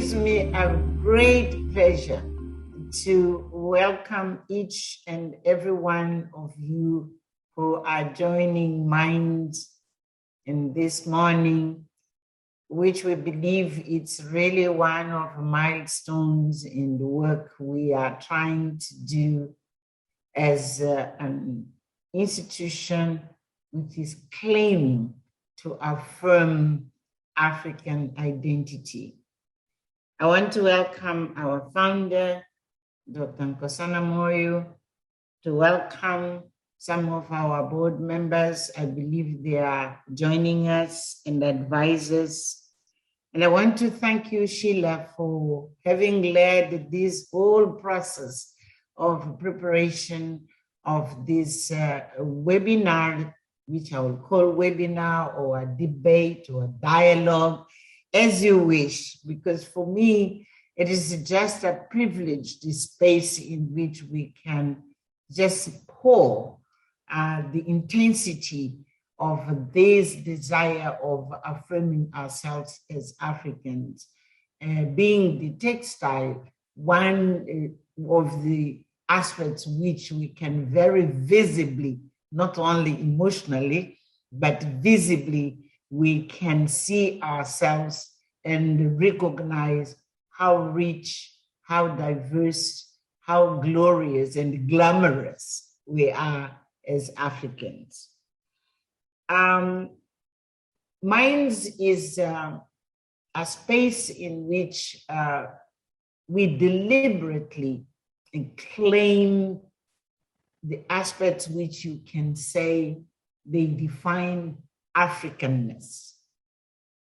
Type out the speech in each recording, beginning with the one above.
gives me a great pleasure to welcome each and every one of you who are joining Minds in this morning, which we believe it's really one of the milestones in the work we are trying to do as an institution which is claiming to affirm African identity. I want to welcome our founder, Dr. Nkosana Moyo, to welcome some of our board members. I believe they are joining us, and advisors. And I want to thank you, Sheila, for having led this whole process of preparation of this webinar, which I will call webinar or a debate or a dialogue, as you wish, because for me, it is just a privileged space in which we can just pour the intensity of this desire of affirming ourselves as Africans. Being the textile, one of the aspects which we can very visibly, not only emotionally, but visibly, we can see ourselves and recognize how rich, how diverse, how glorious and glamorous we are as Africans. Minds is a space in which we deliberately claim the aspects which you can say they define Africanness,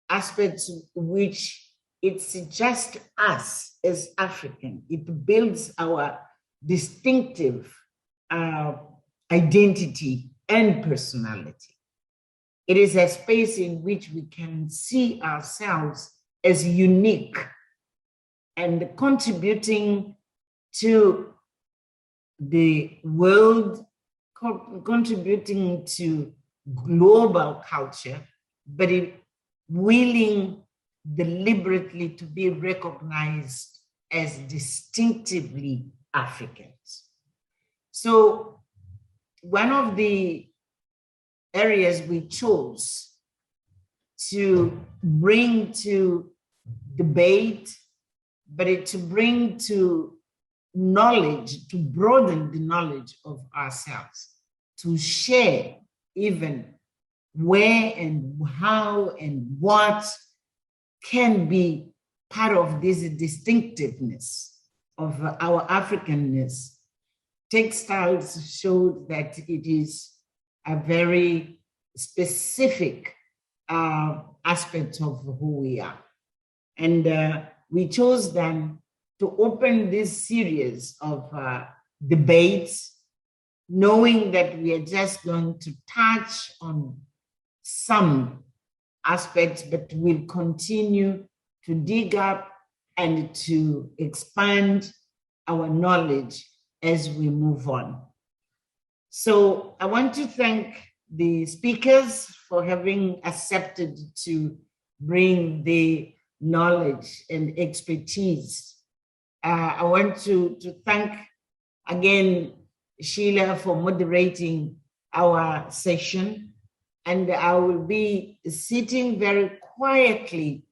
aspects which it's just us as African. It builds our distinctive identity and personality. It is a space in which we can see ourselves as unique and contributing to the world, contributing to global culture, but willing deliberately to be recognized as distinctively Africans. So one of the areas we chose to bring to debate, but to bring to knowledge, to broaden the knowledge of ourselves, to share even where and how and what can be part of this distinctiveness of our Africanness. Textiles showed that it is a very specific aspect of who we are. And we chose then to open this series of debates, knowing that we are just going to touch on some aspects, but we'll continue to dig up and to expand our knowledge as we move on. So I want to thank the speakers for having accepted to bring the knowledge and expertise. I want to thank again Sheila for moderating our session, and I will be sitting very quietly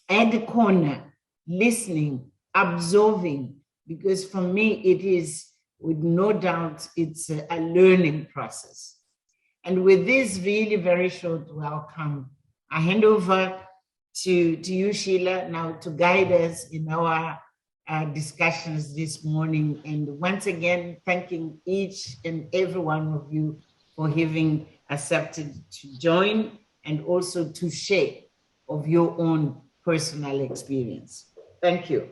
at the corner, listening, observing, because for me it is, with no doubt, it's a learning process. And with this really very short welcome, I hand over to you, Sheila, now to guide us in our discussions this morning. And once again, thanking each and every one of you for having accepted to join and also to share of your own personal experience. Thank you.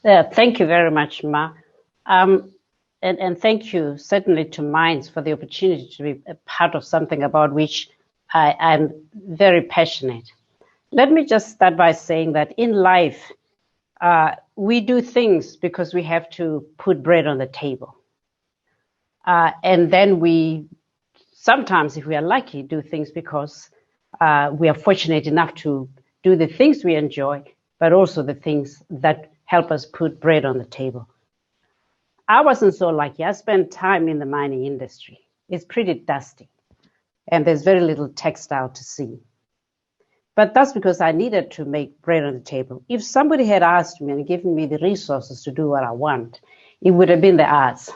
Thank you very much, Ma. And thank you certainly to Minds for the opportunity to be a part of something about which I'm very passionate. Let me just start by saying that in life, we do things because we have to put bread on the table. And then we sometimes, if we are lucky, do things because we are fortunate enough to do the things we enjoy, but also the things that help us put bread on the table. I wasn't so lucky. I spent time in the mining industry. It's pretty dusty, and there's very little textile to see. But that's because I needed to make bread on the table. If somebody had asked me and given me the resources to do what I want, it would have been the arts.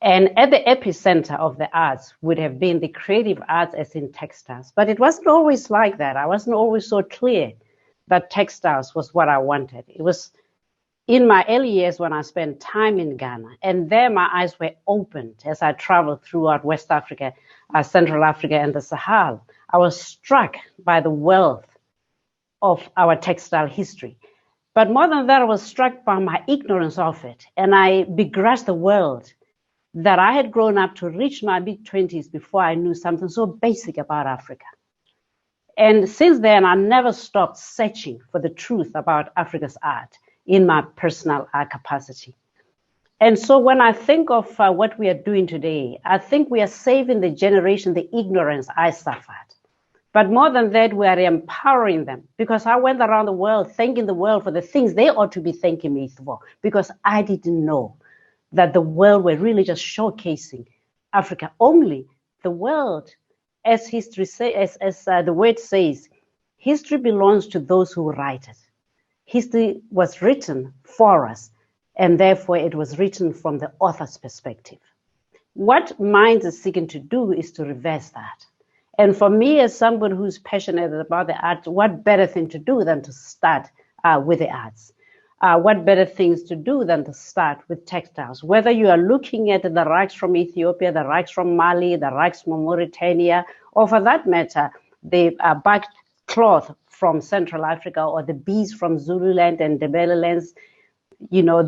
And at the epicenter of the arts would have been the creative arts as in textiles. But it wasn't always like that. I wasn't always so clear that textiles was what I wanted. It was in my early years when I spent time in Ghana, and there my eyes were opened as I traveled throughout West Africa, Central Africa, and the Sahel. I was struck by the wealth of our textile history. But more than that, I was struck by my ignorance of it. And I begrudged the world that I had grown up to reach my mid-20s before I knew something so basic about Africa. And since then, I never stopped searching for the truth about Africa's art in my personal art capacity. And so when I think of what we are doing today, I think we are saving the generation, the ignorance I suffered. But more than that, we are empowering them, because I went around the world thanking the world for the things they ought to be thanking me for, because I didn't know that the world were really just showcasing Africa. Only the world, as history as the word says, history belongs to those who write it. History was written for us, and therefore it was written from the author's perspective. What Minds is seeking to do is to reverse that. And for me, as somebody who's passionate about the arts, what better thing to do than to start with the arts? What better things to do than to start with textiles? Whether you are looking at the rags from Ethiopia, the rags from Mali, the rags from Mauritania, or for that matter, the back cloth from Central Africa, or the beads from Zululand and Ndebelelands, you know,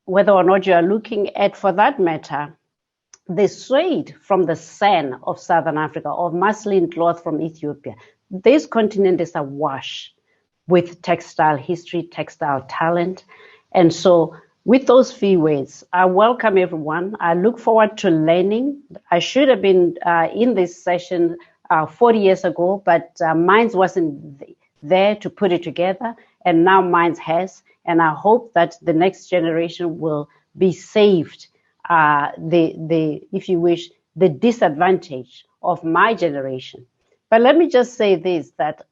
whether or not you are looking at, for that matter, the suede from the sand of Southern Africa, or muslin cloth from Ethiopia. This continent is awash with textile history, textile talent. And so with those few words, I welcome everyone. I look forward to learning. I should have been in this session 40 years ago, but Minds wasn't there to put it together, and now Minds has. And I hope that the next generation will be saved if you wish, the disadvantage of my generation. But let me just say this, that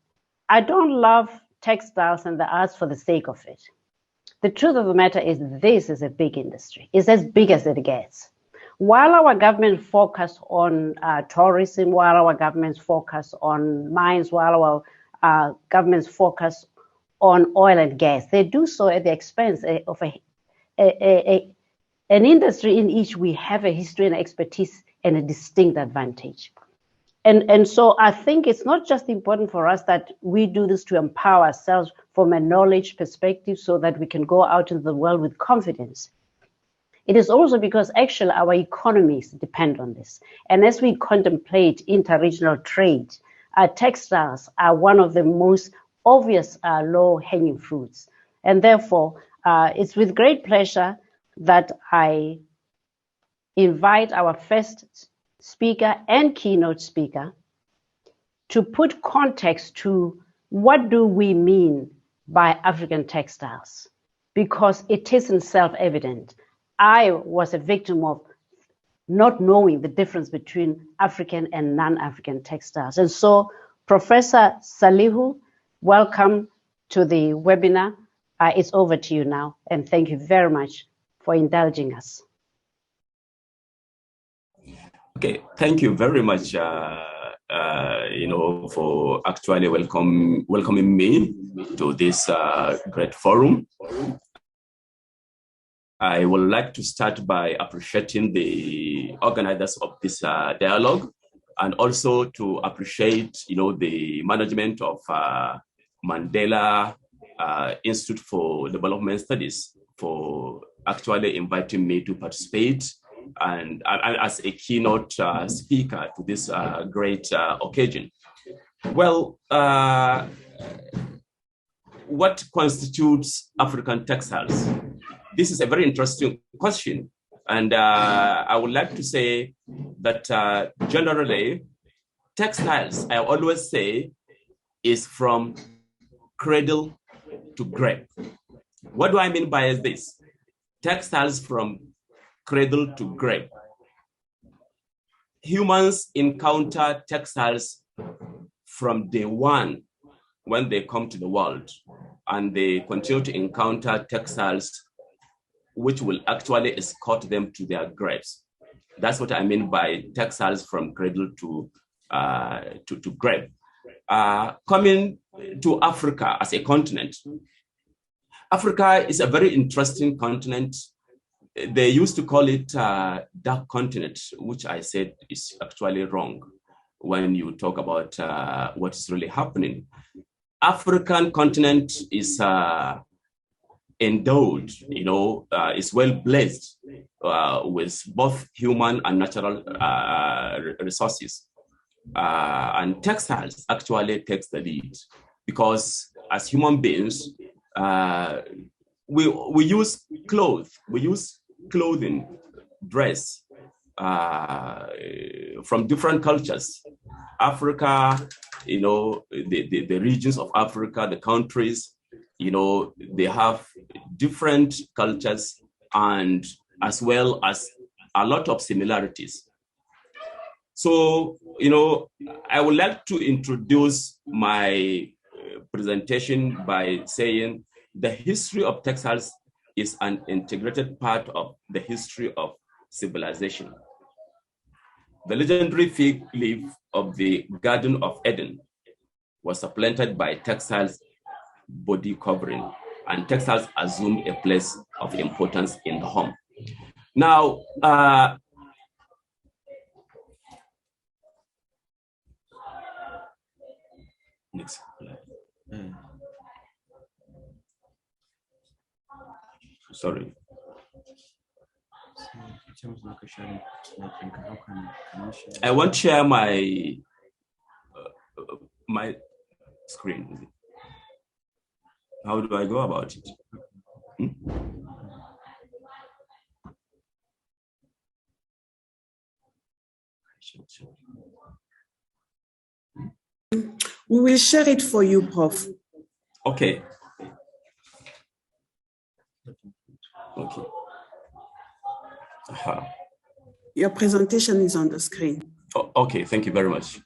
I don't love textiles and the arts for the sake of it. The truth of the matter is this is a big industry. It's as big as it gets. While our government focus on tourism, while our governments focus on mines, while our governments focus on oil and gas, they do so at the expense of an industry in which we have a history and expertise and a distinct advantage. And so I think it's not just important for us that we do this to empower ourselves from a knowledge perspective so that we can go out into the world with confidence. It is also because actually our economies depend on this. And as we contemplate interregional trade, textiles are one of the most obvious low-hanging fruits. And therefore, it's with great pleasure that I invite our first speaker and keynote speaker to put context to what do we mean by African textiles, because it isn't self-evident. I was a victim of not knowing the difference between African and non-African textiles. And so, Professor Salihu, welcome to the webinar. It's over to you now, and thank you very much for indulging us. Okay, thank you very much, for actually welcoming me to this great forum. I would like to start by appreciating the organizers of this dialogue, and also to appreciate, the management of Mandela Institute for Development Studies for actually inviting me to participate and as a keynote speaker to this great occasion. Well, what constitutes African textiles? This is a very interesting question. And I would like to say that generally, textiles, I always say, is from cradle to grave. What do I mean by this? Textiles from cradle to grave. Humans encounter textiles from day one when they come to the world, and they continue to encounter textiles which will actually escort them to their graves. That's what I mean by textiles from cradle to grave. Coming to Africa as a continent, Africa is a very interesting continent. They used to call it dark continent, which I said is actually wrong when you talk about what is really happening. African continent is endowed, is well blessed with both human and natural resources. And textiles actually takes the lead, because as human beings, we use clothing, dress from different cultures. Africa, the regions of Africa, the countries, they have different cultures and as well as a lot of similarities. So, I would like to introduce my presentation by saying the history of textiles is an integrated part of the history of civilization. The legendary fig leaf of the Garden of Eden was supplanted by textiles body covering, and textiles assumed a place of importance in the home. Now, next slide. Sorry. I want to share my screen. How do I go about it? We will share it for you, Prof. Okay. Okay. Your presentation is on the screen. Oh, okay, thank you very much.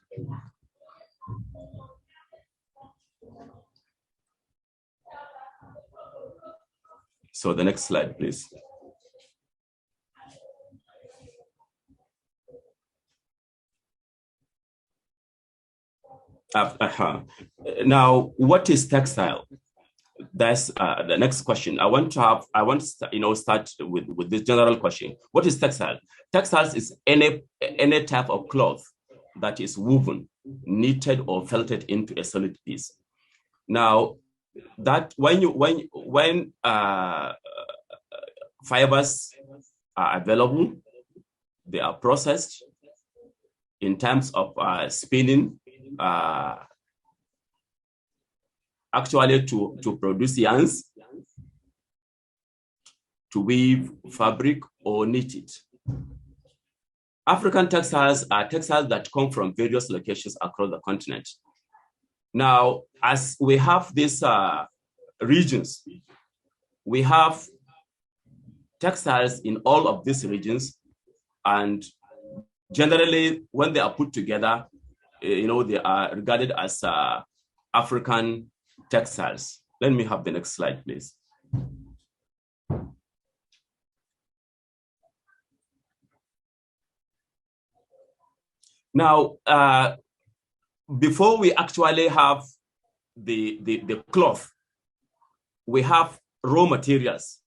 So the next slide, please. Now, what is textile? That's the next question. I want to start with this general question. What is textile? Textiles is any type of cloth that is woven, knitted, or felted into a solid piece. Now, that when fibers are available, they are processed in terms of spinning, actually to produce yarns, to weave fabric or knit it. African textiles are textiles that come from various locations across the continent. Now, as we have these regions, we have textiles in all of these regions, and generally, when they are put together, they are regarded as African textiles. Let me have the next slide, please. Now, before we actually have the cloth, we have raw materials.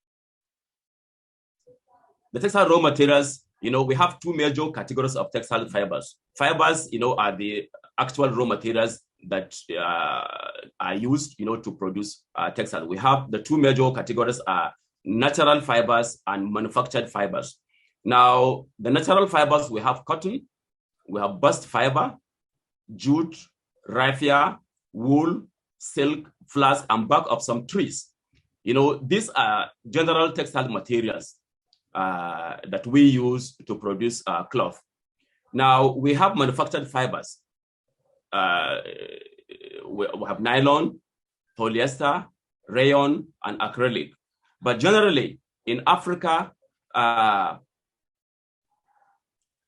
The textile raw materials, we have two major categories of textile fibers. Fibers, are the actual raw materials that are used, to produce textile. We have the two major categories are natural fibers and manufactured fibers. Now, the natural fibers, we have cotton, we have bast fiber, jute, raffia, wool, silk, flax, and bark of some trees. These are general textile materials that we use to produce cloth. Now, we have manufactured fibers. we have nylon, polyester, rayon, and acrylic. But generally, in Africa,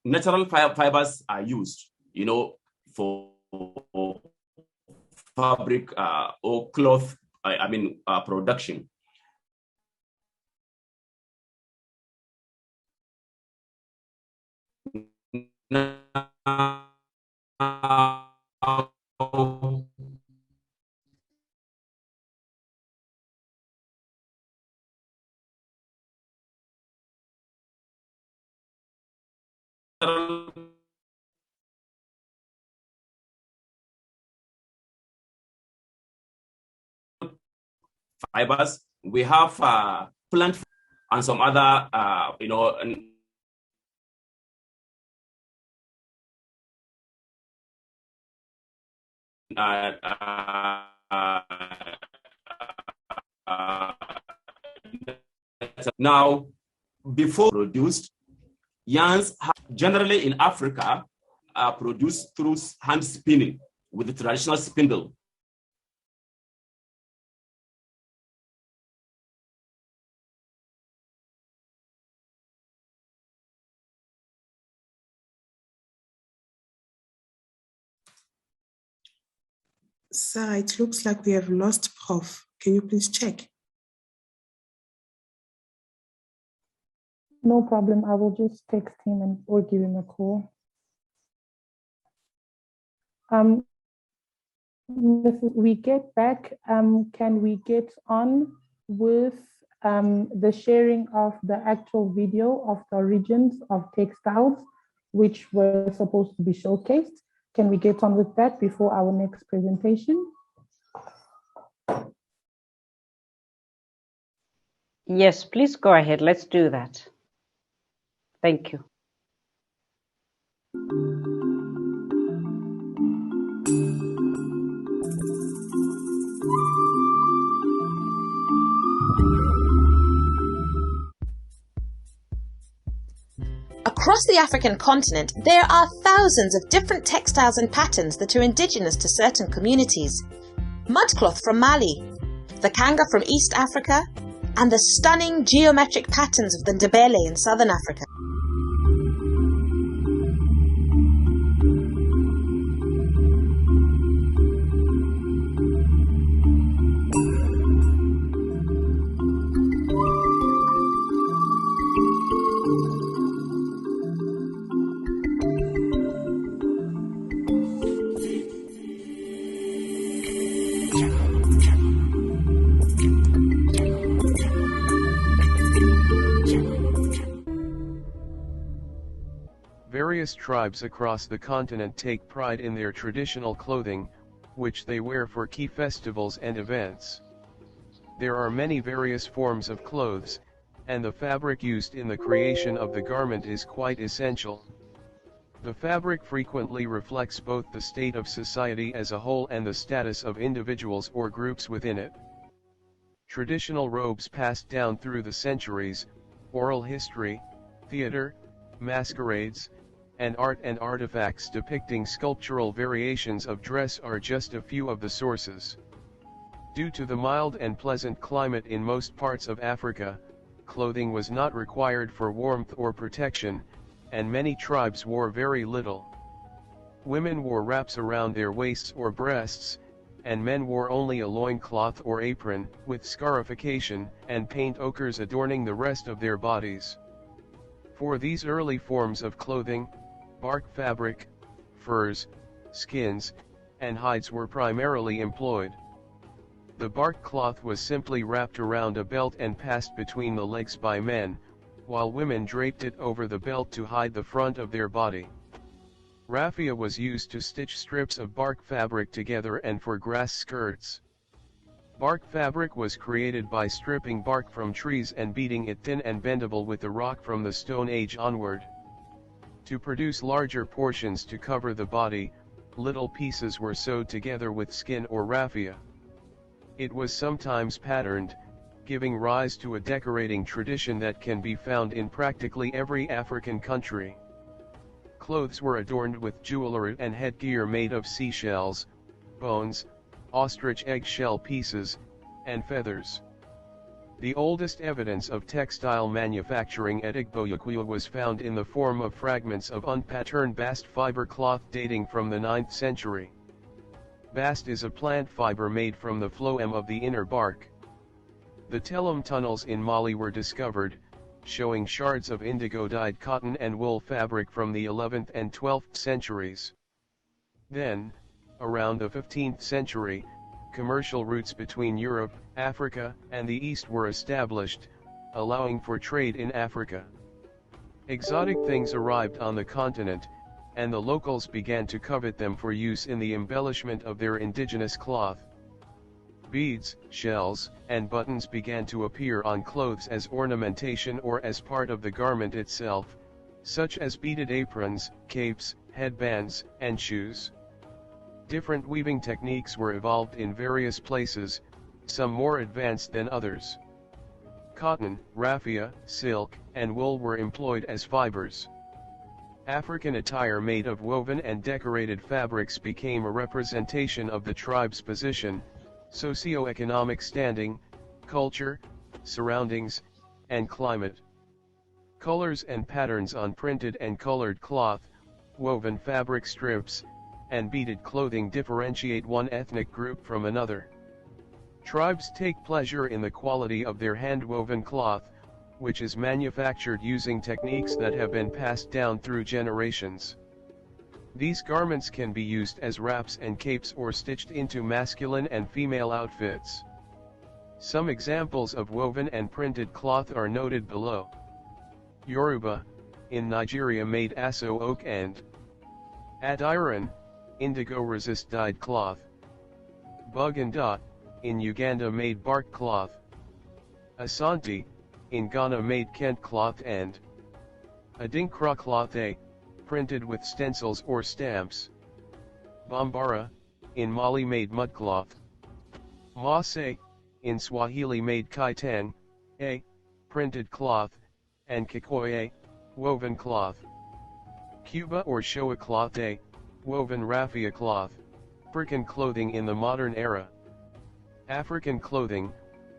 natural fibers are used, for fabric or cloth, production. Fibers, we have plant and some other, now, before produced, yarns generally in Africa are produced through hand spinning with the traditional spindle. Sarah, it looks like we have lost Prof. Can you please check? No problem. I will just text him or give him a call. Mrs. We get back. Can we get on with the sharing of the actual video of the origins of textiles, which were supposed to be showcased? Can we get on with that before our next presentation? Yes, please go ahead. Let's do that. Thank you. Across the African continent, there are thousands of different textiles and patterns that are indigenous to certain communities. Mudcloth from Mali, the kanga from East Africa, and the stunning geometric patterns of the ndebele in Southern Africa. Various tribes across the continent take pride in their traditional clothing, which they wear for key festivals and events. There are many various forms of clothes, and the fabric used in the creation of the garment is quite essential. The fabric frequently reflects both the state of society as a whole and the status of individuals or groups within it. Traditional robes passed down through the centuries, oral history, theater, masquerades, and art and artifacts depicting sculptural variations of dress are just a few of the sources. Due to the mild and pleasant climate in most parts of Africa, clothing was not required for warmth or protection, and many tribes wore very little. Women wore wraps around their waists or breasts, and men wore only a loincloth or apron, with scarification and paint ochres adorning the rest of their bodies. For these early forms of clothing, bark fabric, furs, skins, and hides were primarily employed. The bark cloth was simply wrapped around a belt and passed between the legs by men, while women draped it over the belt to hide the front of their body. Raffia was used to stitch strips of bark fabric together and for grass skirts. Bark fabric was created by stripping bark from trees and beating it thin and bendable with the rock from the Stone Age onward. To produce larger portions to cover the body, little pieces were sewed together with skin or raffia. It was sometimes patterned, giving rise to a decorating tradition that can be found in practically every African country. Clothes were adorned with jewelry and headgear made of seashells, bones, ostrich eggshell pieces, and feathers. The oldest evidence of textile manufacturing at Expo was found in the form of fragments of unpatterned bast fiber cloth dating from the 9th century. Bast is a plant fiber made from the phloem of the inner bark. The Telum tunnels in Mali were discovered, showing shards of indigo-dyed cotton and wool fabric from the 11th and 12th centuries. Then, around the 15th century, commercial routes between Europe, Africa, and the East were established, allowing for trade in Africa. Exotic things arrived on the continent, and the locals began to covet them for use in the embellishment of their indigenous cloth. Beads, shells, and buttons began to appear on clothes as ornamentation or as part of the garment itself, such as beaded aprons, capes, headbands, and shoes. Different weaving techniques were evolved in various places, some more advanced than others. Cotton, raffia, silk, and wool were employed as fibers. African attire made of woven and decorated fabrics became a representation of the tribe's position, socio-economic standing, culture, surroundings, and climate. Colors and patterns on printed and colored cloth, woven fabric strips, and beaded clothing differentiate one ethnic group from another. Tribes take pleasure in the quality of their hand-woven cloth, which is manufactured using techniques that have been passed down through generations. These garments can be used as wraps and capes or stitched into masculine and female outfits. Some examples of woven and printed cloth are noted below. Yoruba, in Nigeria made aso oak and Adiron, indigo resist dyed cloth. Bug and Dot, in Uganda made bark cloth. Asante, in Ghana made Kente Cloth and Adinkra cloth printed with stencils or stamps. Bambara, in Mali made mudcloth. Maasai, in Swahili made kaitan, printed cloth, and Kikoye, woven cloth. Cuba or Shoa cloth woven raffia cloth, African clothing in the modern era. African clothing,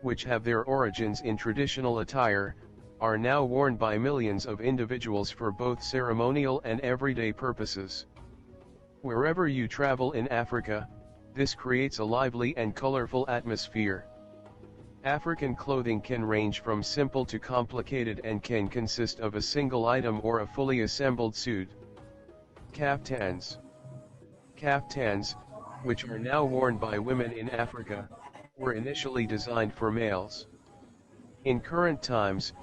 which have their origins in traditional attire, are now worn by millions of individuals for both ceremonial and everyday purposes. Wherever you travel in Africa, this creates a lively and colorful atmosphere. African clothing can range from simple to complicated and can consist of a single item or a fully assembled suit. Caftans. Caftans, which are now worn by women in Africa, were initially designed for males. In current times,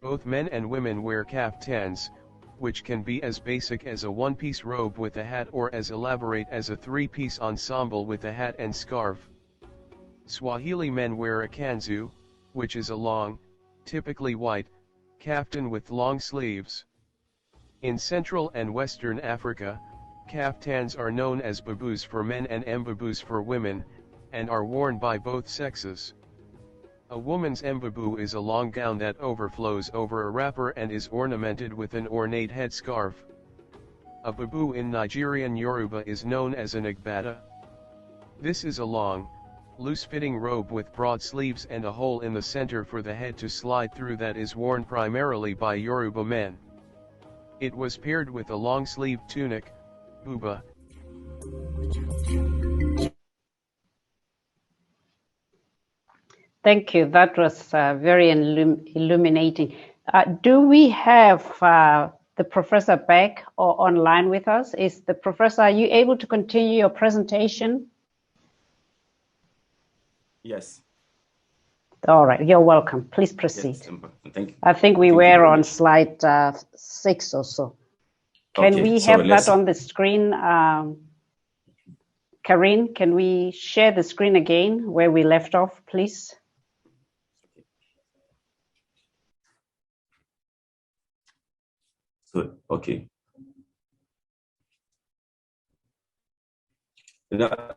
both men and women wear caftans, which can be as basic as a one-piece robe with a hat or as elaborate as a three-piece ensemble with a hat and scarf. Swahili men wear a kanzu, which is a long, typically white, kaftan with long sleeves. In Central and Western Africa, kaftans are known as babus for men and mbabus for women, and are worn by both sexes. A woman's mbabu is a long gown that overflows over a wrapper and is ornamented with an ornate headscarf. A babu in Nigerian Yoruba is known as an agbada. This is a long, loose-fitting robe with broad sleeves and a hole in the center for the head to slide through that is worn primarily by Yoruba men. It was paired with a long-sleeved tunic, buba. Thank you. That was very illuminating. Do we have the professor back or online with us? Is the professor, are you able to continue your presentation? Yes. All right, you're welcome. Please proceed. Yes, thank you. I think we were on slide 6 or so. Can we have that on the screen? Karine, can we share the screen again where we left off, please? So, okay.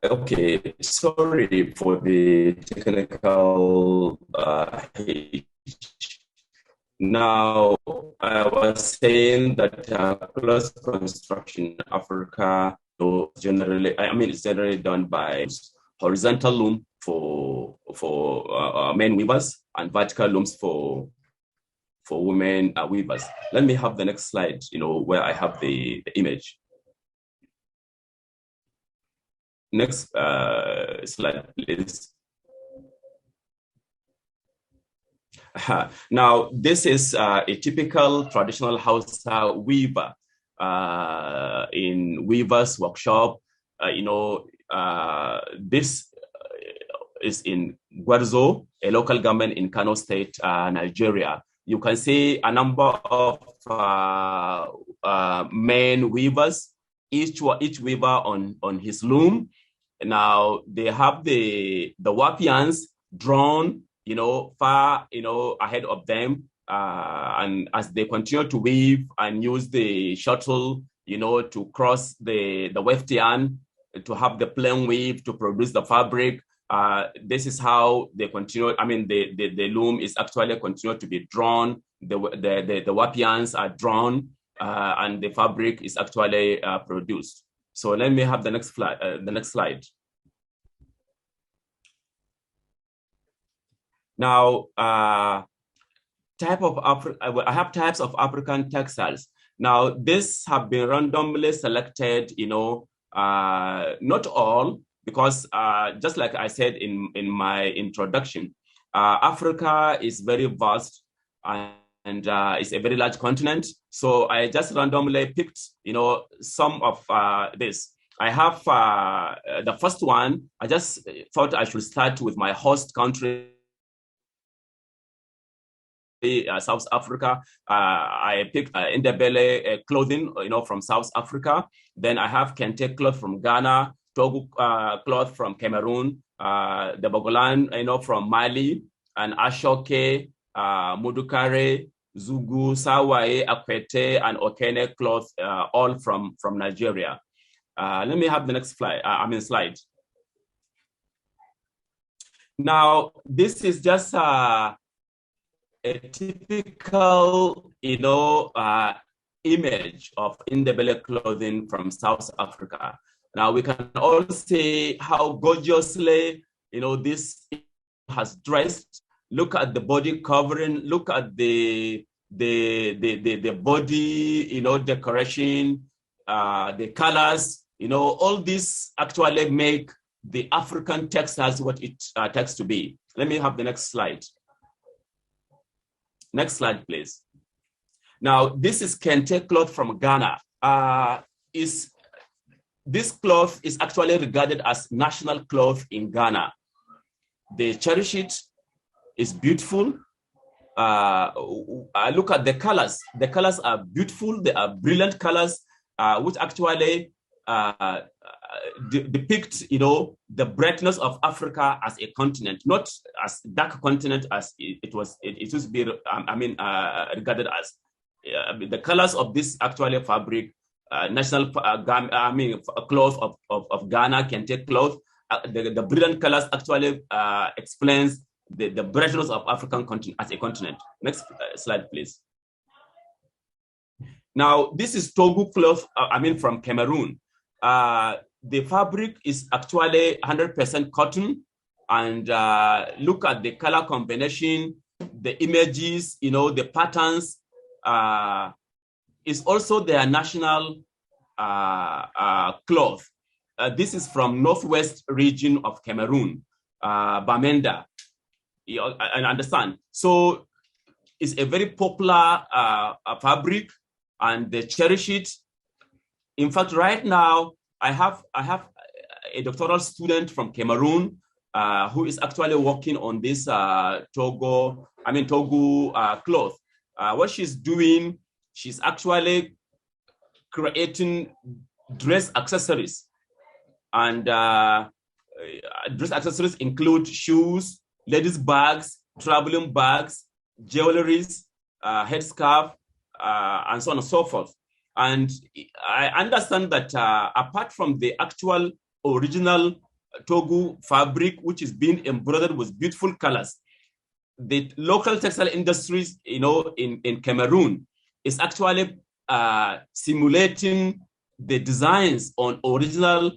Okay, sorry for the technical hitch. Now, I was saying that cloth construction in Africa generally, it's generally done by horizontal loom for men weavers and vertical looms for women weavers. Let me have the next slide, where I have the image. Next slide, please. Now, this is a typical traditional Hausa weaver in weavers workshop. This is in Gwarzo, a local government in Kano State, Nigeria. You can see a number of men weavers, each weaver on his loom. Now they have the wapians drawn, far, ahead of them. And as they continue to weave and use the shuttle, to cross the weft yarn, to have the plain weave to produce the fabric. This is how they continue. The loom is actually continue to be drawn. The wapians are drawn, and the fabric is actually produced. So let me have the next slide. Now, I have types of African textiles. Now, these have been randomly selected, not all, because just like I said in my introduction, Africa is very vast and it's a very large continent. So I just randomly picked, some of this. I have the first one. I just thought I should start with my host country, South Africa. I picked Indebele clothing, from South Africa. Then I have Kente Cloth from Ghana, Togo Cloth from Cameroon, the Bogolan, from Mali, and Ashoke, Mudukare, Zugu, Sawaye, Akwete, and Okene Cloth, all from Nigeria. Let me have the next slide. Now, this is just a typical, image of Indebele clothing from South Africa. Now we can all see how gorgeously, this has dressed. Look at the body covering. Look at the body, decoration, the colors. All this actually make the African textiles what it takes to be. Let me have the next slide. Next slide, please. Now, this is Kente Cloth from Ghana. This cloth is actually regarded as national cloth in Ghana. They cherish it. It's beautiful. Look at the colors. The colors are beautiful. They are brilliant colors, which actually depict, the brightness of Africa as a continent, not as dark continent as it used to be. Regarded as. The colors of this actually fabric, national cloth of Ghana, Kente Cloth. The brilliant colors actually explains the brightness of African continent as a continent. Next slide, please. Now, this is Togo cloth, from Cameroon. The fabric is actually 100% cotton, and look at the color combination, the images, the patterns. Is also their national cloth. This is from northwest region of Cameroon, Bamenda. I understand. So it's a very popular fabric, and they cherish it. In fact, right now I have a doctoral student from Cameroon who is actually working on this Togo cloth. What she's doing, she's actually creating dress accessories. And dress accessories include shoes, ladies' bags, traveling bags, jewelries, headscarf, and so on and so forth. And I understand that apart from the actual original Togo fabric, which is being embroidered with beautiful colors, the local textile industries, in Cameroon is actually simulating the designs on original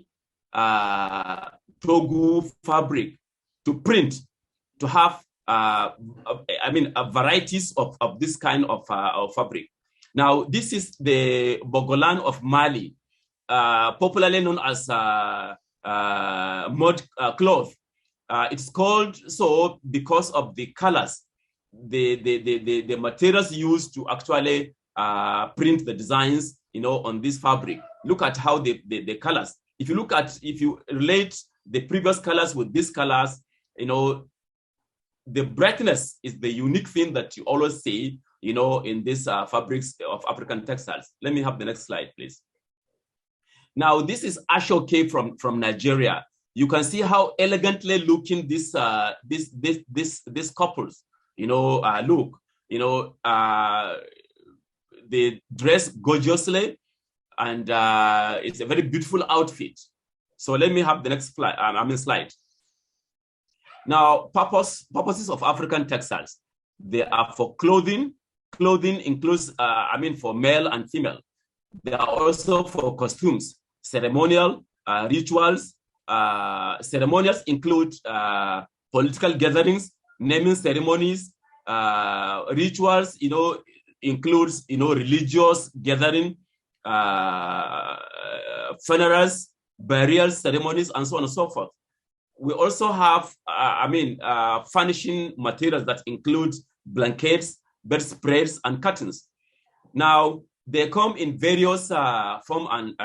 Togu fabric to print, to have varieties of this kind of fabric. Now, this is the Bogolan of Mali, popularly known as mud cloth. It's called so because of the colors, the materials used to actually print the designs, on this fabric. Look at how the colors. If you relate the previous colors with these colors, the brightness is the unique thing that you always see, in these fabrics of African textiles. Let me have the next slide, please. Now, this is Ashoke from Nigeria. You can see how elegantly looking this couples, look. They dress gorgeously, and it's a very beautiful outfit. So let me have the next slide. Now, purposes of African textiles, they are for clothing. Clothing includes, for male and female. They are also for costumes, ceremonial, rituals. Ceremonials include political gatherings, naming ceremonies. Rituals, includes, religious gathering, funerals, burial ceremonies, and so on and so forth. We also have, furnishing materials that include blankets, bedspreads, and curtains. Now, they come in various form and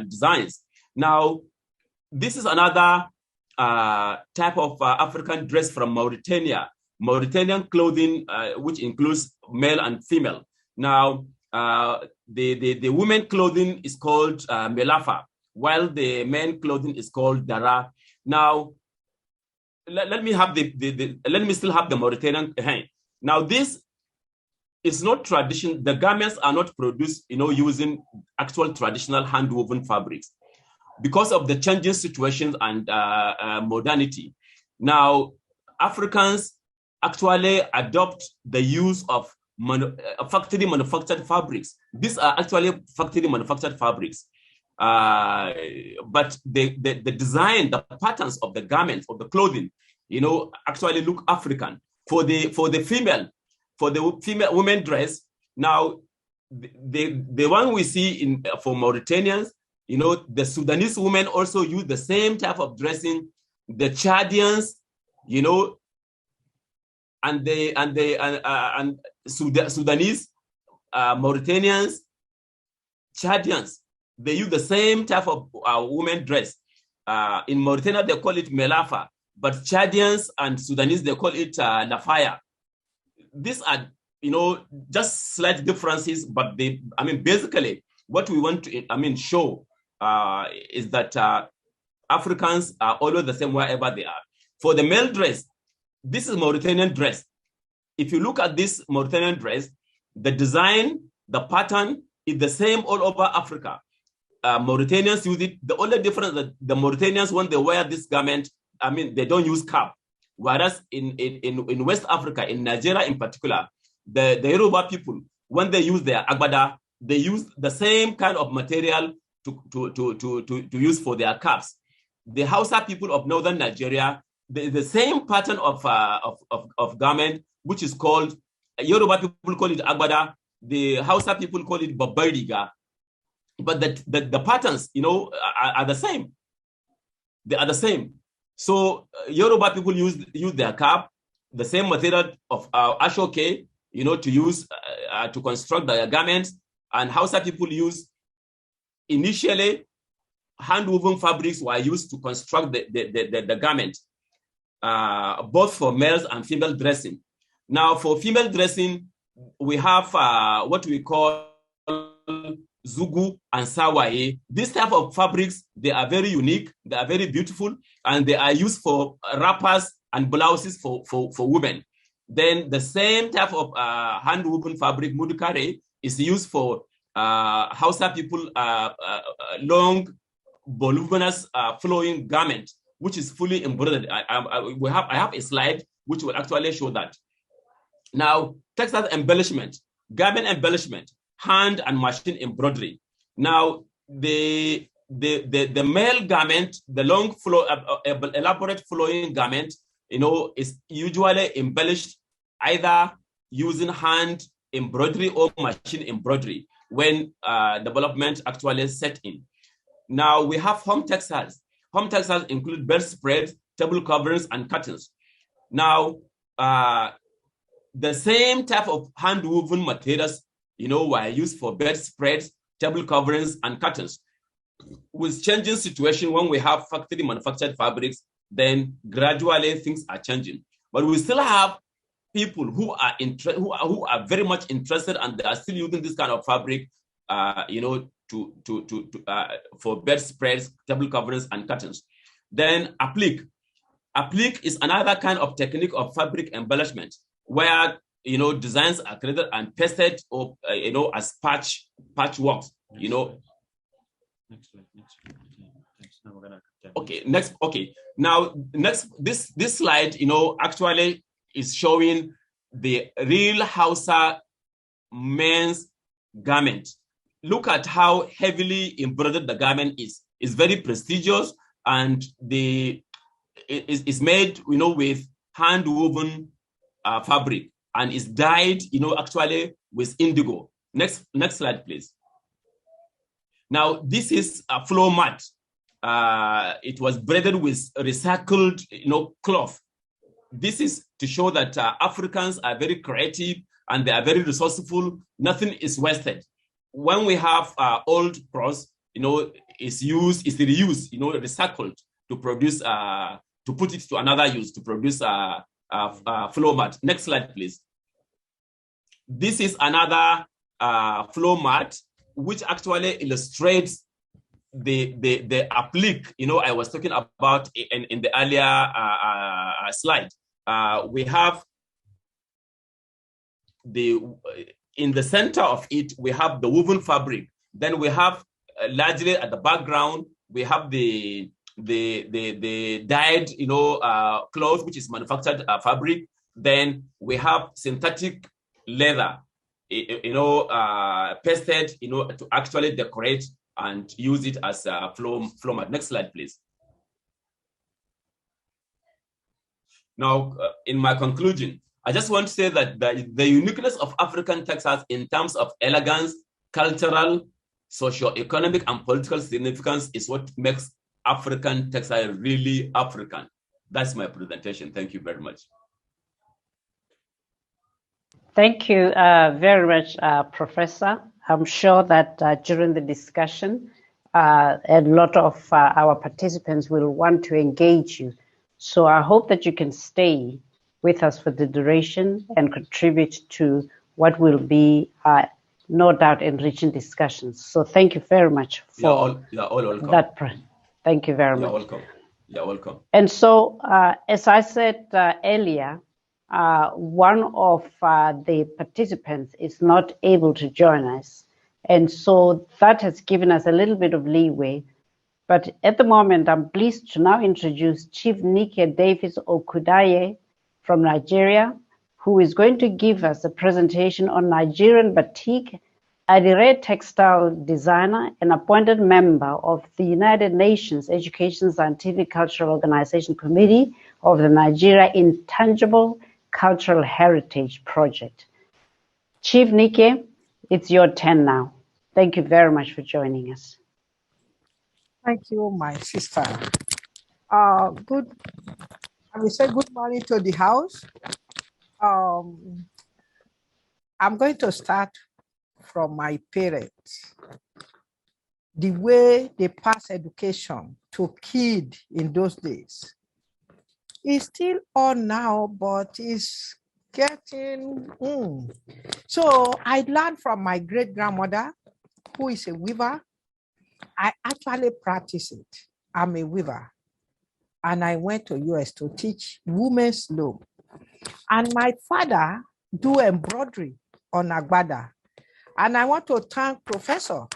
designs. Now, this is another type of African dress from Mauritania. Mauritanian clothing, which includes male and female. Now, the women clothing is called melafa, while the men clothing is called dara. Now, let me still have the Mauritanian. Now, this is not tradition. The garments are not produced, using actual traditional hand-woven fabrics because of the changing situations and modernity. Now, Africans actually adopt the use of factory manufactured fabrics. These are actually factory manufactured fabrics. But the design, the patterns of the garments, of the clothing, actually look African. For the female women dress, now the one we see for Mauritanians, the Sudanese women also use the same type of dressing. The Chadians, and Sudanese, Mauritanians, Chadians, they use the same type of women dress. In Mauritania, they call it melafa, but Chadians and Sudanese, they call it lafaya. These are, just slight differences, but basically, what we want to, show is that Africans are always the same wherever they are. For the male dress, this is Mauritanian dress. If you look at this Mauritanian dress, the design, the pattern is the same all over Africa. Mauritanians use it. The only difference that the Mauritanians, when they wear this garment, they don't use cap. Whereas in West Africa, in Nigeria in particular, the Yoruba people, when they use their agbada, they use the same kind of material to use for their caps. The Hausa people of northern Nigeria, the same pattern of garment, which is called, Yoruba people call it agbada, the Hausa people call it babariga, but the patterns, are the same. They are the same. So Yoruba people use their cap, the same material of ashoke, to use to construct their garments, and Hausa people use initially hand-woven fabrics were used to construct the garment, both for males and female dressing. Now, for female dressing, we have what we call Zugu and Sawaye. This type of fabrics, they are very unique, they are very beautiful, and they are used for wrappers and blouses for women. Then the same type of hand-woven fabric, Mudukare, is used for Hausa people, long, voluminous, flowing garment, which is fully embroidered. I have a slide which will actually show that. Now, textile embellishment, garment embellishment. hand and machine embroidery. Now, the male garment, the long flow, elaborate flowing garment, is usually embellished either using hand embroidery or machine embroidery when development actually set in. Now we have home textiles. Home textiles include bedspreads, table coverings, and curtains. Now, the same type of hand-woven materials, were used for bedspreads, table coverings, and curtains. With changing situation, when we have factory manufactured fabrics, then gradually things are changing. But we still have people who are who are very much interested, and they are still using this kind of fabric, for bedspreads, table coverings, and curtains. Then applique. Applique is another kind of technique of fabric embellishment where designs are created and pasted or as patchworks. Next slide. Okay, next. Okay, now this slide actually is showing the real Hausa men's garment. Look at how heavily embroidered the garment is. It's very prestigious, and it's made with hand woven fabric, and is dyed actually with indigo. Next slide, please. Now, this is a floor mat. It was braided with recycled, cloth. This is to show that Africans are very creative and they are very resourceful. Nothing is wasted. When we have old cloth, it's reused, recycled to produce, to put it to another use, to produce a floor mat. Next slide, please. This is another floor mat, which actually illustrates the applique, I was talking about in the earlier slide. We have in the center of it, we have the woven fabric. Then we have largely at the background, we have the dyed, cloth, which is manufactured fabric. Then we have synthetic leather, pasted, to actually decorate and use it as a floor mat. Next slide, please. Now, in my conclusion, I just want to say that the uniqueness of African textiles in terms of elegance, cultural, socio-economic, and political significance is what makes African textile really African. That's my presentation. Thank you very much. Thank you very much, Professor. I'm sure that during the discussion, a lot of our participants will want to engage you. So I hope that you can stay with us for the duration and contribute to what will be, no doubt, enriching discussions. So thank you very much for you're all welcome. that. Thank you very much. You're welcome. You're welcome. And so, as I said earlier, one of the participants is not able to join us. And so that has given us a little bit of leeway. But at the moment, I'm pleased to now introduce Chief Nike Davis Okudaye from Nigeria, who is going to give us a presentation on Nigerian batik, Adire textile designer and appointed member of the United Nations Education, Scientific, Cultural Organization Committee of the Nigeria Intangible Cultural Heritage Project. Chief Nike, it's your turn now. Thank you very much for joining us. Thank you, my sister. I will say good morning to the house. I'm going to start from my parents. The way they pass education to kids in those days is still on now, but it's getting. So I learned from my great-grandmother, who is a weaver. I actually practice it. I'm a weaver. And I went to US to teach women's loom. And my father do embroidery on agbada. And I want to thank Professor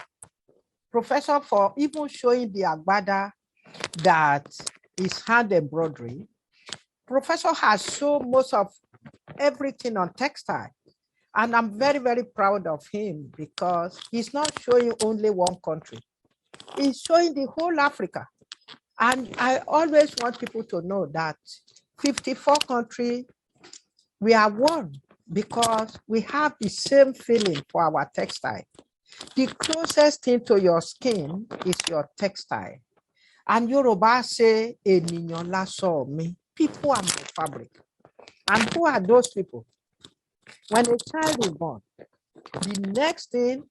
for even showing the agbada that is hand embroidery. Professor has shown most of everything on textile. And I'm very, very proud of him because he's not showing only one country. He's showing the whole Africa. And I always want people to know that 54 countries, we are one because we have the same feeling for our textile. The closest thing to your skin is your textile. And Yoruba say, "Ènìyàn lásọ mi." People are my fabric. And who are those people? When a child is born, the next thing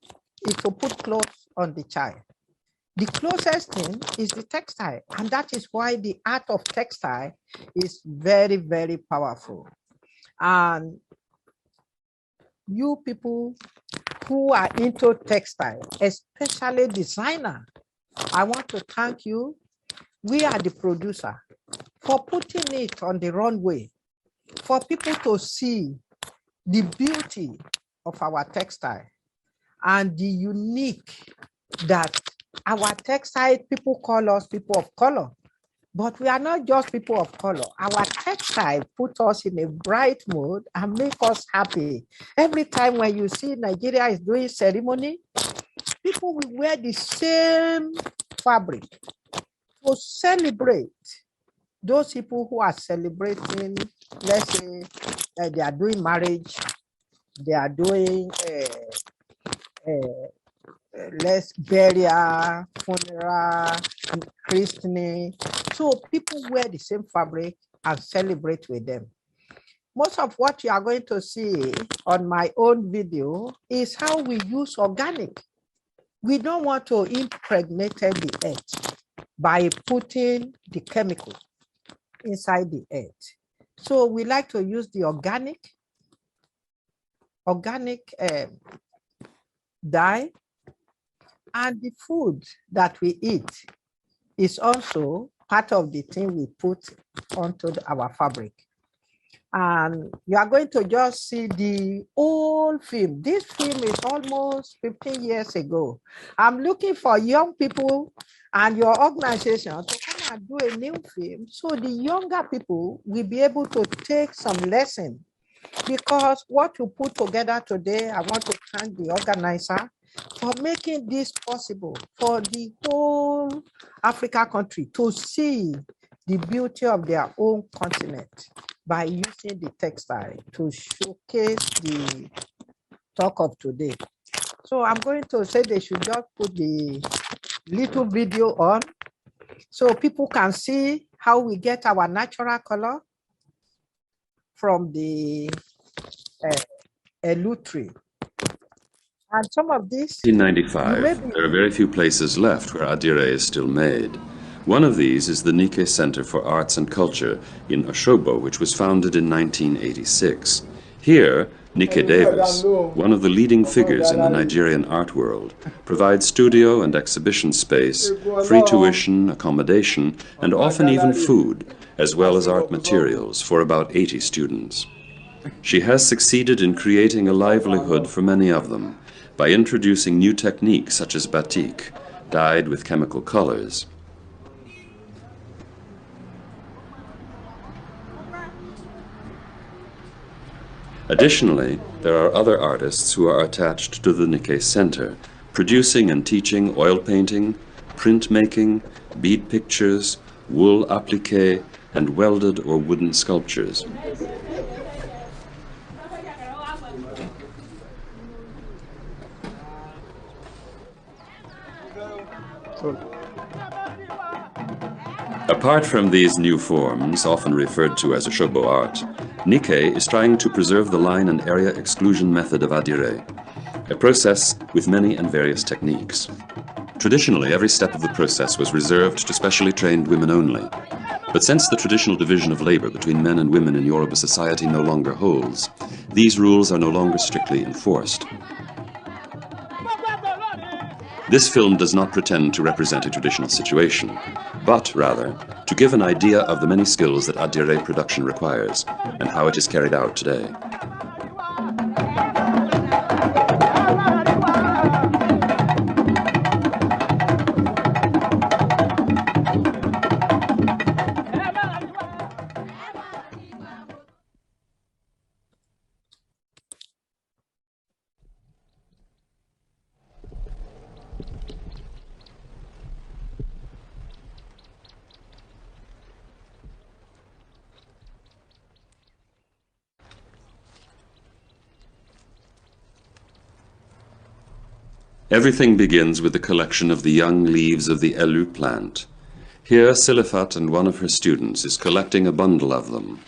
is to put clothes on the child. The closest thing is the textile. And that is why the art of textile is very, very powerful. And you people who are into textile, especially designer, I want to thank you. We are the producer for putting it on the runway, for people to see the beauty of our textile and the unique that our textile, people call us people of color, but we are not just people of color. Our textile put us in a bright mood and make us happy. Every time when you see Nigeria is doing ceremony, people will wear the same fabric to celebrate. Those people who are celebrating, let's say they are doing marriage, they are doing less burial, funeral, christening. So people wear the same fabric and celebrate with them. Most of what you are going to see on my own video is how we use organic. We don't want to impregnate the earth by putting the chemical inside the earth. So we like to use the organic dye, and the food that we eat is also part of the thing we put onto our fabric. And you are going to just see the old film. This film is almost 15 years ago. I'm looking for young people and your organization to come and do a new film so the younger people will be able to take some lesson. Because what you put together today, I want to thank the organizer for making this possible for the whole Africa country to see the beauty of their own continent by using the textile to showcase the talk of today. So I'm going to say they should just put the little video on so people can see how we get our natural color from the elu tree. And some of these... 1995, there are very few places left where adire is still made. One of these is the Nike Center for Arts and Culture in Oshobo, which was founded in 1986. Here, Nike Davis, one of the leading figures in the Nigerian art world, provides studio and exhibition space, free tuition, accommodation, and often even food, as well as art materials for about 80 students. She has succeeded in creating a livelihood for many of them by introducing new techniques such as batik, dyed with chemical colors. Additionally, there are other artists who are attached to the Nike Center, producing and teaching oil painting, printmaking, bead pictures, wool applique, and welded or wooden sculptures. Apart from these new forms, often referred to as Oshobo art, Nike is trying to preserve the line and area exclusion method of adire, a process with many and various techniques. Traditionally, every step of the process was reserved to specially trained women only. But since the traditional division of labor between men and women in Yoruba society no longer holds, these rules are no longer strictly enforced. This film does not pretend to represent a traditional situation, but rather to give an idea of the many skills that adire production requires and how it is carried out today. Everything begins with the collection of the young leaves of the elu plant. Here, Silifat and one of her students is collecting a bundle of them.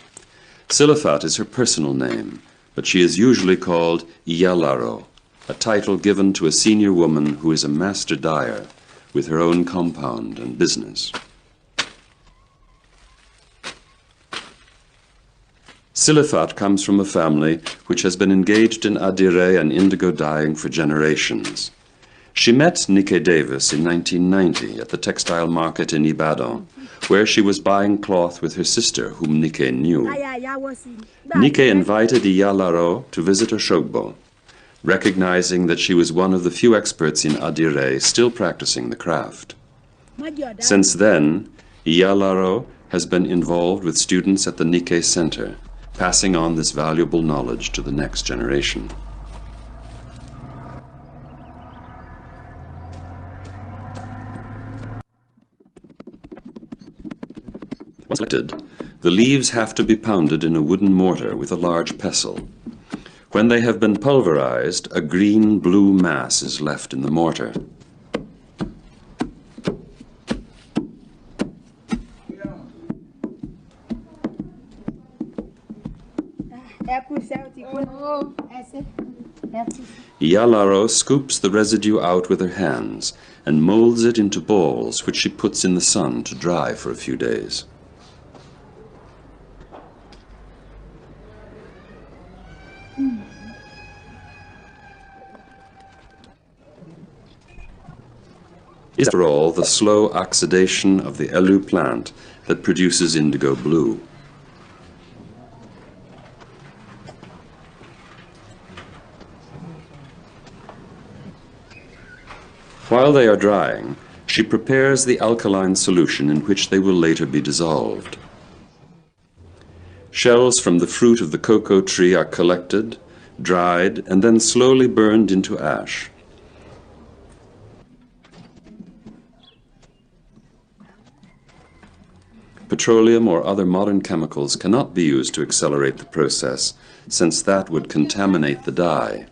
Silifat is her personal name, but she is usually called Iyalaro, a title given to a senior woman who is a master dyer with her own compound and business. Silifat comes from a family which has been engaged in adire and indigo dyeing for generations. She met Nike Davis in 1990 at the textile market in Ibadan, where she was buying cloth with her sister, whom Nike knew. Nike invited Iyalaro to visit Oshogbo, recognizing that she was one of the few experts in adire still practicing the craft. Since then, Iyalaro has been involved with students at the Nike Center, passing on this valuable knowledge to the next generation. Once collected, the leaves have to be pounded in a wooden mortar with a large pestle. When they have been pulverized, a green-blue mass is left in the mortar. Iyalaro scoops the residue out with her hands and molds it into balls, which she puts in the sun to dry for a few days. Is, after all, the slow oxidation of the elu plant that produces indigo blue. While they are drying, she prepares the alkaline solution in which they will later be dissolved. Shells from the fruit of the cocoa tree are collected, dried, and then slowly burned into ash. Petroleum or other modern chemicals cannot be used to accelerate the process, since that would contaminate the dye.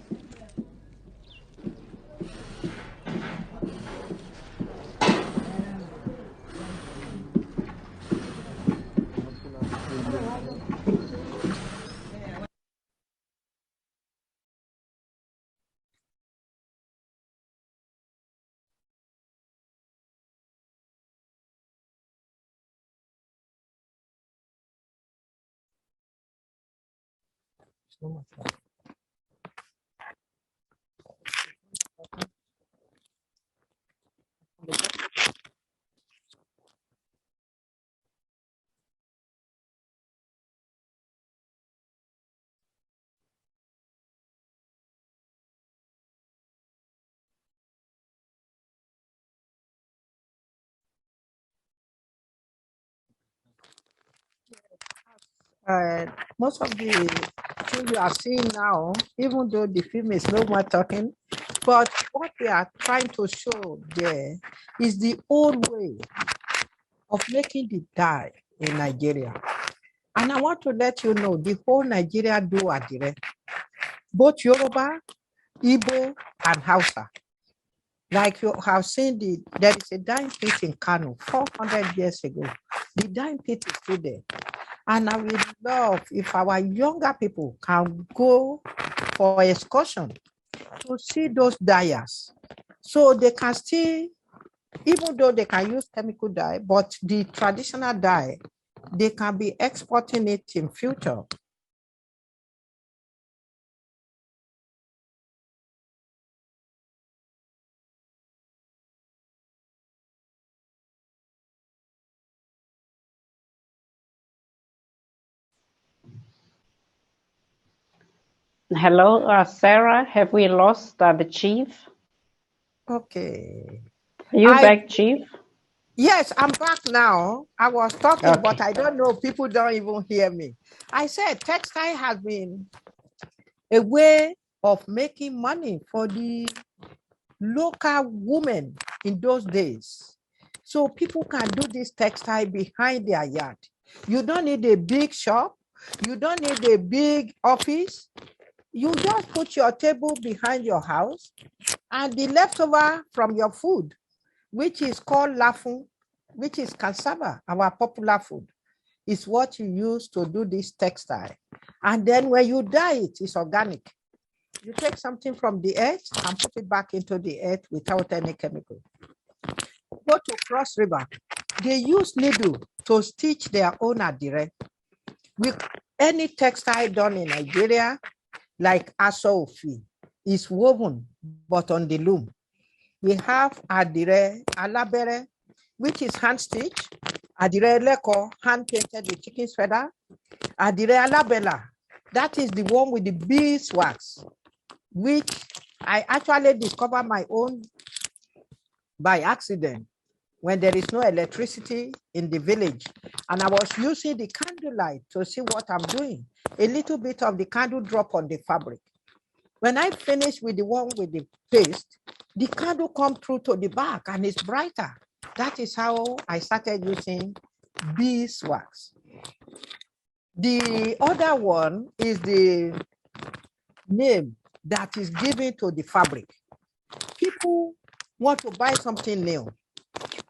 Most of the things you are seeing now, even though the film is no more talking, but what we are trying to show there is the old way of making the dye in Nigeria. And I want to let you know the whole Nigeria do adire, both Yoruba, Igbo, and Hausa. Like you have seen, there is a dyeing pit in Kano 400 years ago. The dyeing pit is still there. And I would love if our younger people can go for excursion to see those dyers. So they can still, even though they can use chemical dye, but the traditional dye, they can be exporting it in future. Hello, Sarah. Have we lost the chief? Okay. Are you back, Chief? Yes, I'm back now. I was talking, but I don't know. People don't even hear me. I said textile has been a way of making money for the local women in those days. So people can do this textile behind their yard. You don't need a big shop. You don't need a big office. You just put your table behind your house, and the leftover from your food, which is called lafun, which is cassava, our popular food, is what you use to do this textile. And then when you dye it, it's organic. You take something from the earth and put it back into the earth without any chemical. Go to Cross River. They use needle to stitch their own adire. With any textile done in Nigeria, like aso ofi, is woven, but on the loom. We have adire alabere, which is hand stitched, adire leko, hand painted with chicken's feather, adire alabela, that is the one with the beeswax, which I actually discovered my own by accident when there is no electricity in the village. And I was using the candlelight to see what I'm doing. A little bit of the candle drop on the fabric. When I finish with the one with the paste, the candle come through to the back and it's brighter. That is how I started using beeswax. The other one is the name that is given to the fabric. People want to buy something new.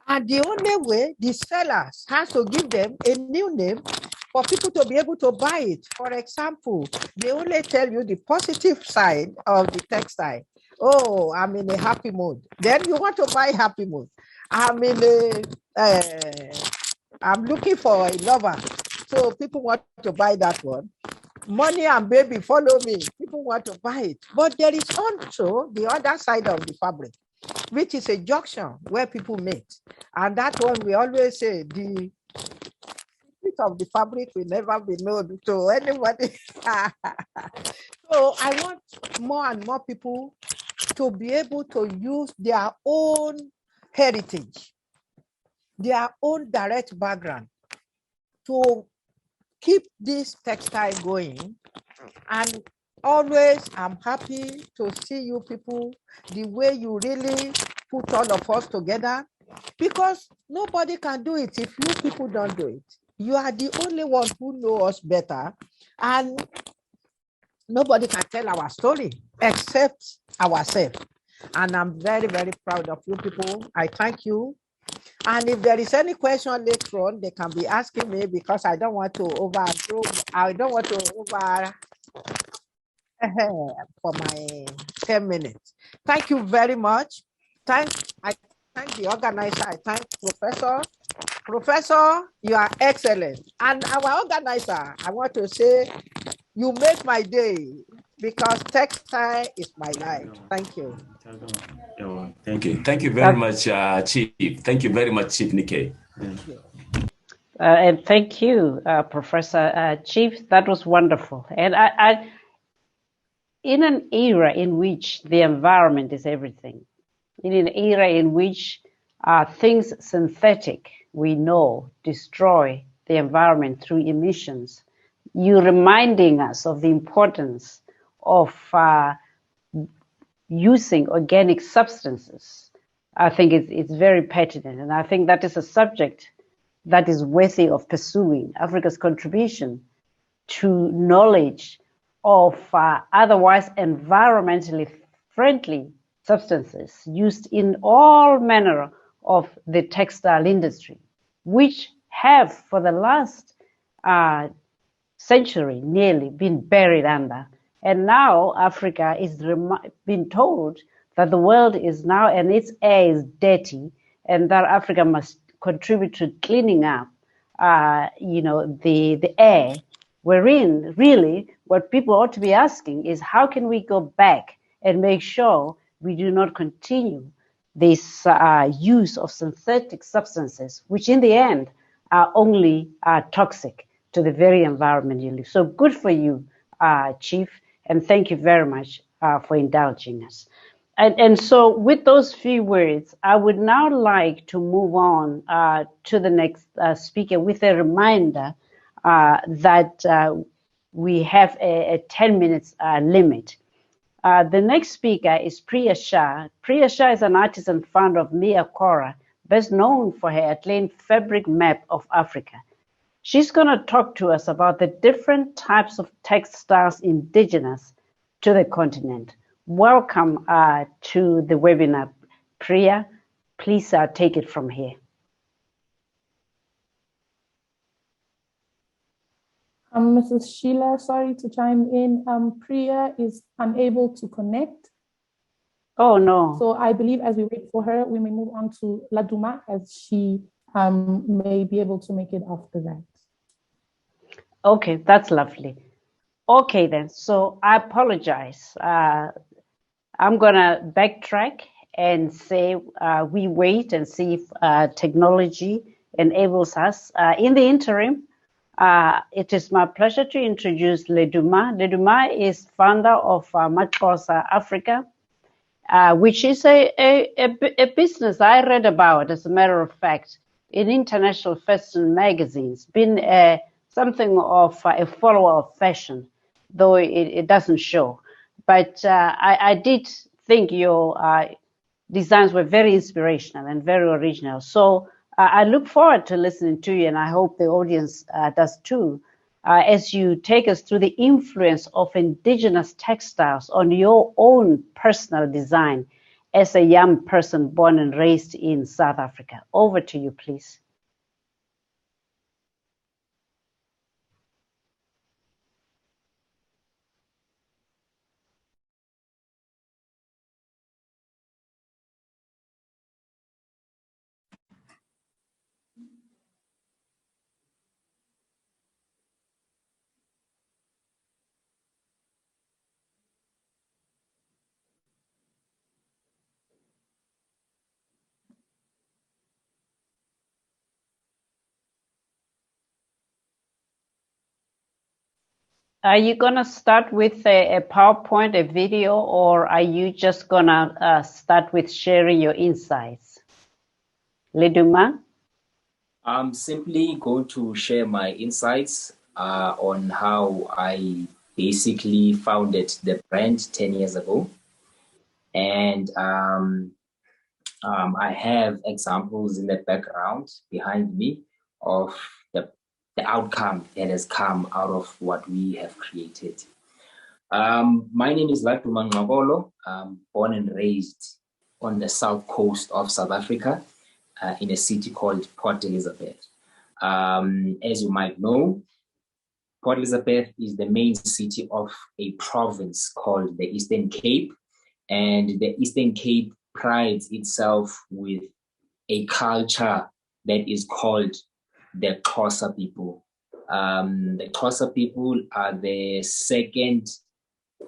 And the only way the sellers has to give them a new name for people to be able to buy it. For example, they only tell you the positive side of the textile. Oh, I'm in a happy mood. Then you want to buy happy mood. I'm looking for a lover. So people want to buy that one. Money and baby, follow me. People want to buy it. But there is also the other side of the fabric, which is a junction where people meet. And that one we always say, the secret of the fabric will never be known to anybody. So I want more and more people to be able to use their own heritage, their own direct background to keep this textile going. And always I'm happy to see you people, the way you really put all of us together, because nobody can do it if you people don't do it. You are the only one who know us better, and nobody can tell our story except ourselves. And I'm very, very proud of you people. I thank you. And if there is any question later on, they can be asking me, because I don't want to overthrow, I don't want to over for my 10 minutes. Thank you very much. I thank the organizer. I thank Professor. Professor, you are excellent. And our organizer, I want to say, you make my day, because textile is my life. Thank you. Thank you. Thank you very much, Chief. Thank you very much, Chief Nikkei. And thank you, Professor Chief. That was wonderful. And I, in an era in which the environment is everything, in an era in which things synthetic, we know, destroy the environment through emissions, you reminding us of the importance of using organic substances, I think it's very pertinent. And I think that is a subject that is worthy of pursuing. Africa's contribution to knowledge of otherwise environmentally friendly substances used in all manner of the textile industry, which have for the last century nearly been buried under. And now Africa is being told that the world is now, and its air is dirty, and that Africa must contribute to cleaning up, the air. Wherein really what people ought to be asking is, how can we go back and make sure we do not continue this use of synthetic substances, which in the end are only toxic to the very environment you live. So good for you, Chief, and thank you very much for indulging us. And so with those few words, I would now like to move on to the next speaker with a reminder that we have a 10 minutes limit. The next speaker is Priya Shah. Priya Shah is an artist and founder of Mia Cora, best known for her acclaimed fabric map of Africa. She's going to talk to us about the different types of textiles indigenous to the continent. Welcome to the webinar. Priya, please take it from here. Mrs. Sheila, sorry to chime in. Priya is unable to connect. Oh, no. So I believe as we wait for her, we may move on to Laduma as she may be able to make it after that. Okay, that's lovely. Okay, then. So I apologize. I'm going to backtrack and say we wait and see if technology enables us. In the interim, it is my pleasure to introduce Leduma. Leduma is founder of Maxxosa Africa, which is a business I read about, as a matter of fact, in international fashion magazines, been something of a follower of fashion, though it doesn't show. But I did think your designs were very inspirational and very original. So I look forward to listening to you, and I hope the audience does too, as you take us through the influence of indigenous textiles on your own personal design as a young person born and raised in South Africa. Over to you, please. Are you going to start with a PowerPoint, a video, or are you just going to start with sharing your insights? Leduma? I'm simply going to share my insights on how I basically founded the brand 10 years ago. And I have examples in the background behind me of the outcome that has come out of what we have created. My name is Laduma Ngqobolo. I'm born and raised on the south coast of South Africa in a city called Port Elizabeth. As you might know, Port Elizabeth is the main city of a province called the Eastern Cape, and the Eastern Cape prides itself with a culture that is called the Xhosa people. The Xhosa people are the second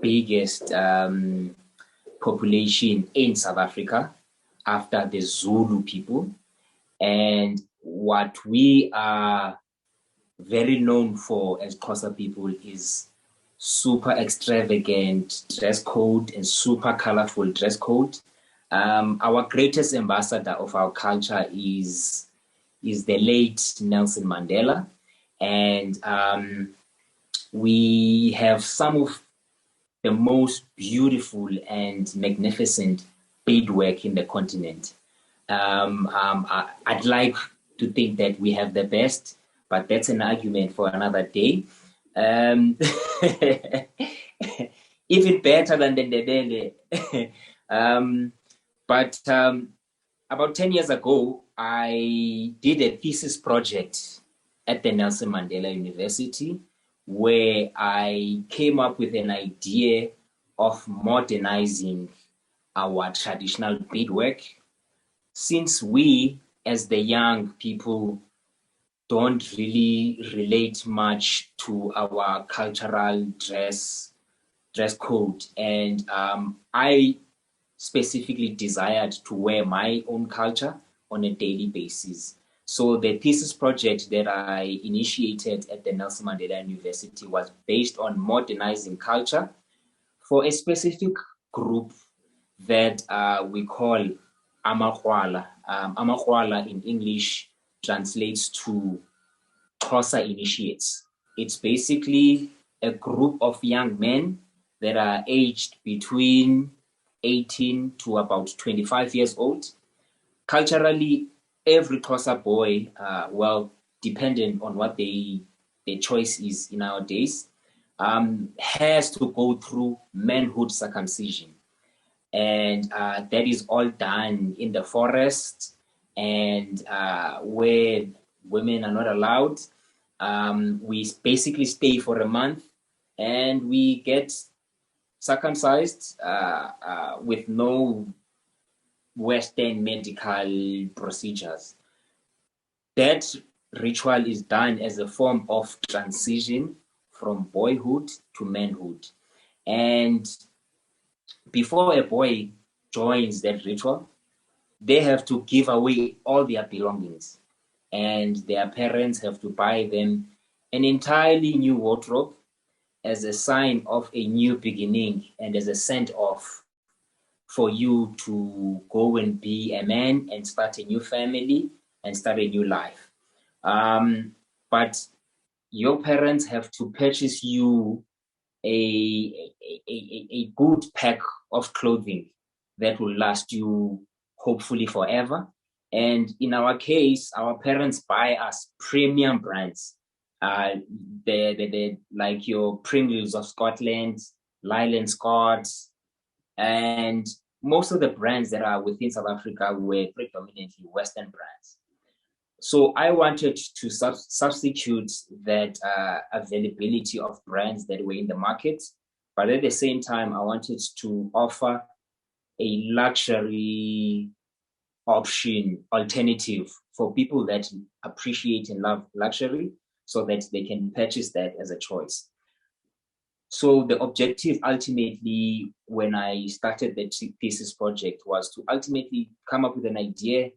biggest population in South Africa after the Zulu people. And what we are very known for as Xhosa people is super extravagant dress code and super colorful dress code. Our greatest ambassador of our culture is the late Nelson Mandela. And we have some of the most beautiful and magnificent beadwork in the continent. I'd like to think that we have the best, but that's an argument for another day. Even better than the Ndebele. But about 10 years ago, I did a thesis project at the Nelson Mandela University, where I came up with an idea of modernizing our traditional beadwork. Since we, as the young people, don't really relate much to our cultural dress code, and I specifically desired to wear my own culture on a daily basis. So the thesis project that I initiated at the Nelson Mandela University was based on modernizing culture for a specific group that we call Amakwala. Amakwala in English translates to Xhosa initiates. It's basically a group of young men that are aged between 18 to about 25 years old. Culturally, every Xhosa boy, well, dependent on what their choice is nowadays, has to go through manhood circumcision. And that is all done in the forest and where women are not allowed. We basically stay for a month and we get circumcised with no Western medical procedures. That ritual is done as a form of transition from boyhood to manhood. And before a boy joins that ritual, they have to give away all their belongings, and their parents have to buy them an entirely new wardrobe as a sign of a new beginning and as a send-off for you to go and be a man and start a new family and start a new life. But your parents have to purchase you a good pack of clothing that will last you hopefully forever. And in our case, our parents buy us premium brands. They're like your Pringles of Scotland, Leyland Scots, and most of the brands that are within South Africa were predominantly Western brands. So I wanted to substitute that availability of brands that were in the market, but at the same time, I wanted to offer a luxury option alternative for people that appreciate and love luxury so that they can purchase that as a choice. So the objective ultimately, when I started the thesis project, was to ultimately come up with an idea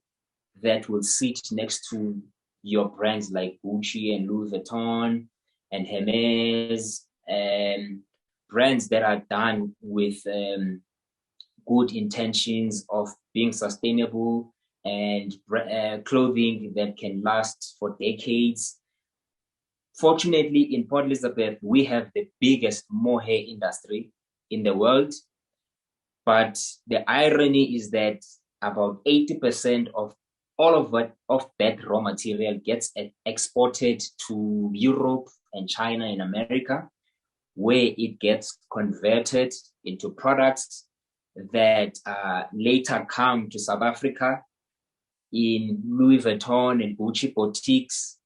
that will sit next to your brands like Gucci and Louis Vuitton and Hermes, brands that are done with good intentions of being sustainable and clothing that can last for decades. Fortunately, in Port Elizabeth, we have the biggest mohair industry in the world. But the irony is that about 80% of all of that raw material gets exported to Europe and China and America, where it gets converted into products that later come to South Africa in Louis Vuitton and Gucci boutiques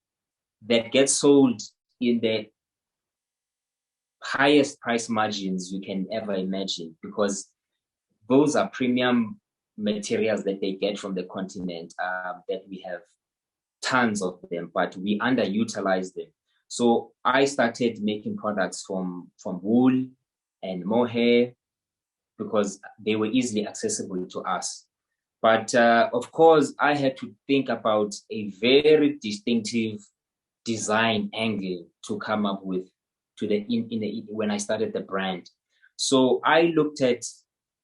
that get sold in the highest price margins you can ever imagine, because those are premium materials that they get from the continent, that we have tons of them, but we underutilize them. So I started making products from wool and mohair because they were easily accessible to us. But of course, I had to think about a very distinctive design angle to come up with when I started the brand. So I looked at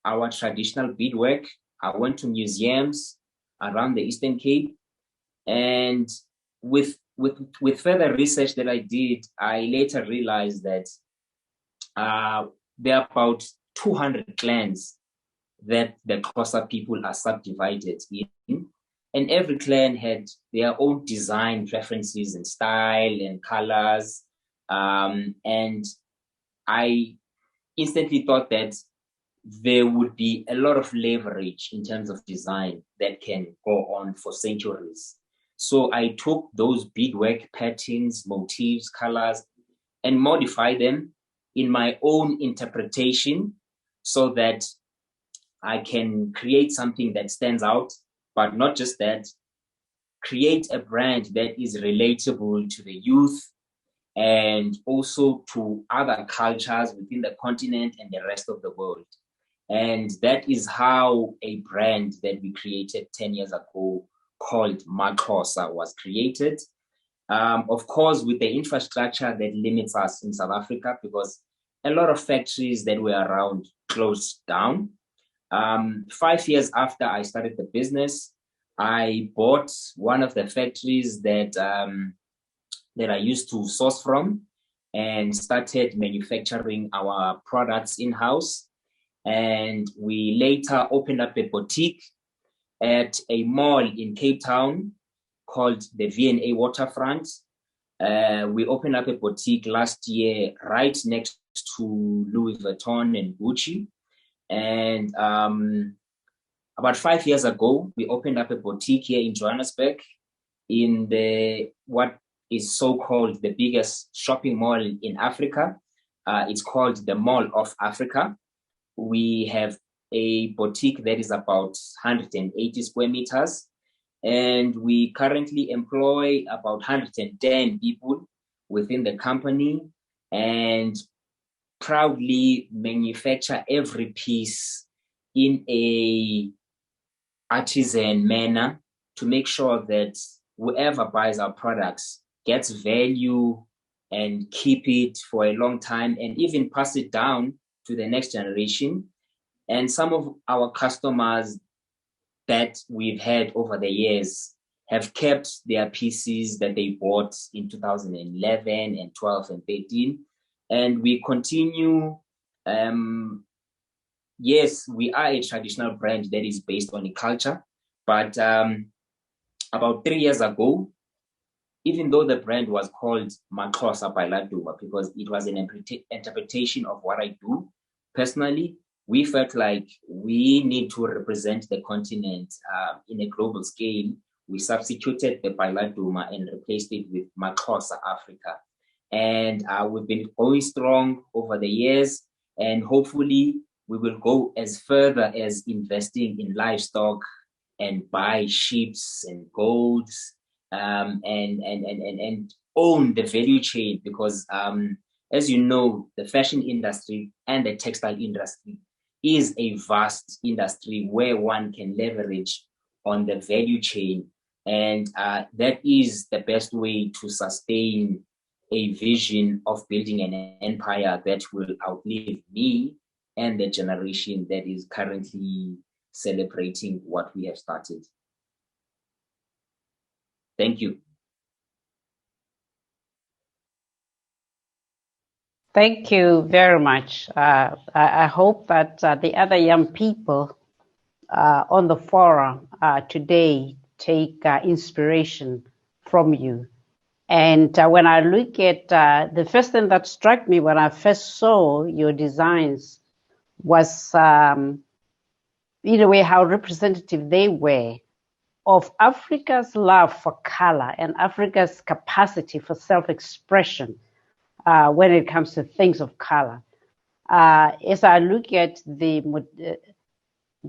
our traditional beadwork. I went to museums around the Eastern Cape, and with further research that I did, I later realized that there are about 200 clans that the Xhosa people are subdivided in. And every clan had their own design preferences and style and colors. And I instantly thought that there would be a lot of leverage in terms of design that can go on for centuries. So I took those beadwork patterns, motifs, colors, and modified them in my own interpretation so that I can create something that stands out, but not just that, create a brand that is relatable to the youth and also to other cultures within the continent and the rest of the world. And that is how a brand that we created 10 years ago called Maxhosa was created. Of course, with the infrastructure that limits us in South Africa, because a lot of factories that were around closed down. 5 years after I started the business, I bought one of the factories that I used to source from and started manufacturing our products in-house. And we later opened up a boutique at a mall in Cape Town called the V&A Waterfront. We opened up a boutique last year right next to Louis Vuitton and Gucci. And about 5 years ago, we opened up a boutique here in Johannesburg in the what is so-called the biggest shopping mall in Africa. It's called the Mall of Africa. We have a boutique that is about 180 square meters, and we currently employ about 110 people within the company and proudly manufacture every piece in a artisan manner to make sure that whoever buys our products gets value and keep it for a long time and even pass it down to the next generation. And some of our customers that we've had over the years have kept their pieces that they bought in 2011 and 12 and 13. And we continue, yes, we are a traditional brand that is based on a culture, but about 3 years ago, even though the brand was called Maxhosa by Laduma because it was an interpretation of what I do personally, we felt like we need to represent the continent in a global scale. We substituted the Bailaduma and replaced it with Maxhosa Africa. And we've been going strong over the years, and hopefully we will go as further as investing in livestock and buy sheep and goats and own the value chain because as you know, the fashion industry and the textile industry is a vast industry where one can leverage on the value chain. And that is the best way to sustain a vision of building an empire that will outlive me and the generation that is currently celebrating what we have started. Thank you. Thank you very much. I hope that the other young people on the forum today take inspiration from you. And when I look at the first thing that struck me when I first saw your designs was, in a way, how representative they were of Africa's love for color and Africa's capacity for self-expression when it comes to things of color. As I look at the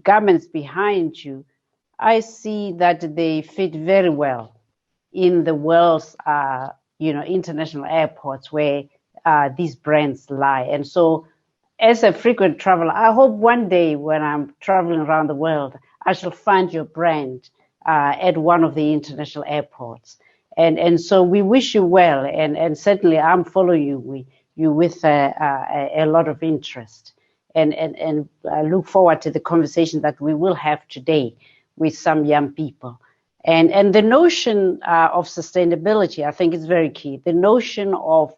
garments behind you, I see that they fit very well in the world's, international airports where these brands lie. And so as a frequent traveler, I hope one day when I'm traveling around the world, I shall find your brand at one of the international airports. And so we wish you well, and certainly I'm following you with a lot of interest, and I look forward to the conversation that we will have today with some young people. And the notion of sustainability, I think, is very key. The notion of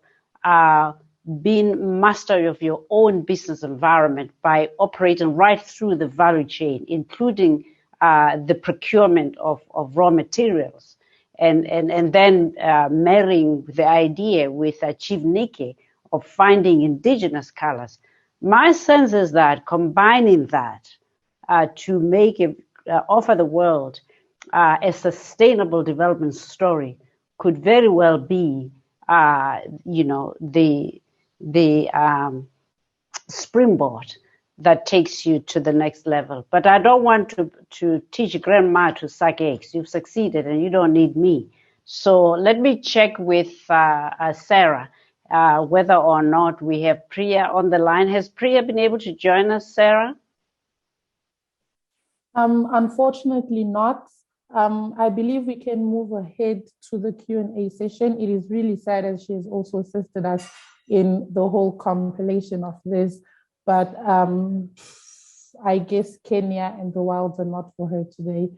being master of your own business environment by operating right through the value chain, including the procurement of raw materials. And then marrying the idea with Chief Nike of finding indigenous colors. My sense is that combining that to make offer the world a sustainable development story could very well be, the springboard that takes you to the next level. But I don't want to teach grandma to suck eggs. You've succeeded and you don't need me. So let me check with Sarah whether or not we have Priya on the line. Has Priya been able to join us, Sarah? Unfortunately not. I believe we can move ahead to the Q&A session. It is really sad as she has also assisted us in the whole compilation of this. But I guess Kenya and the wilds are not for her today.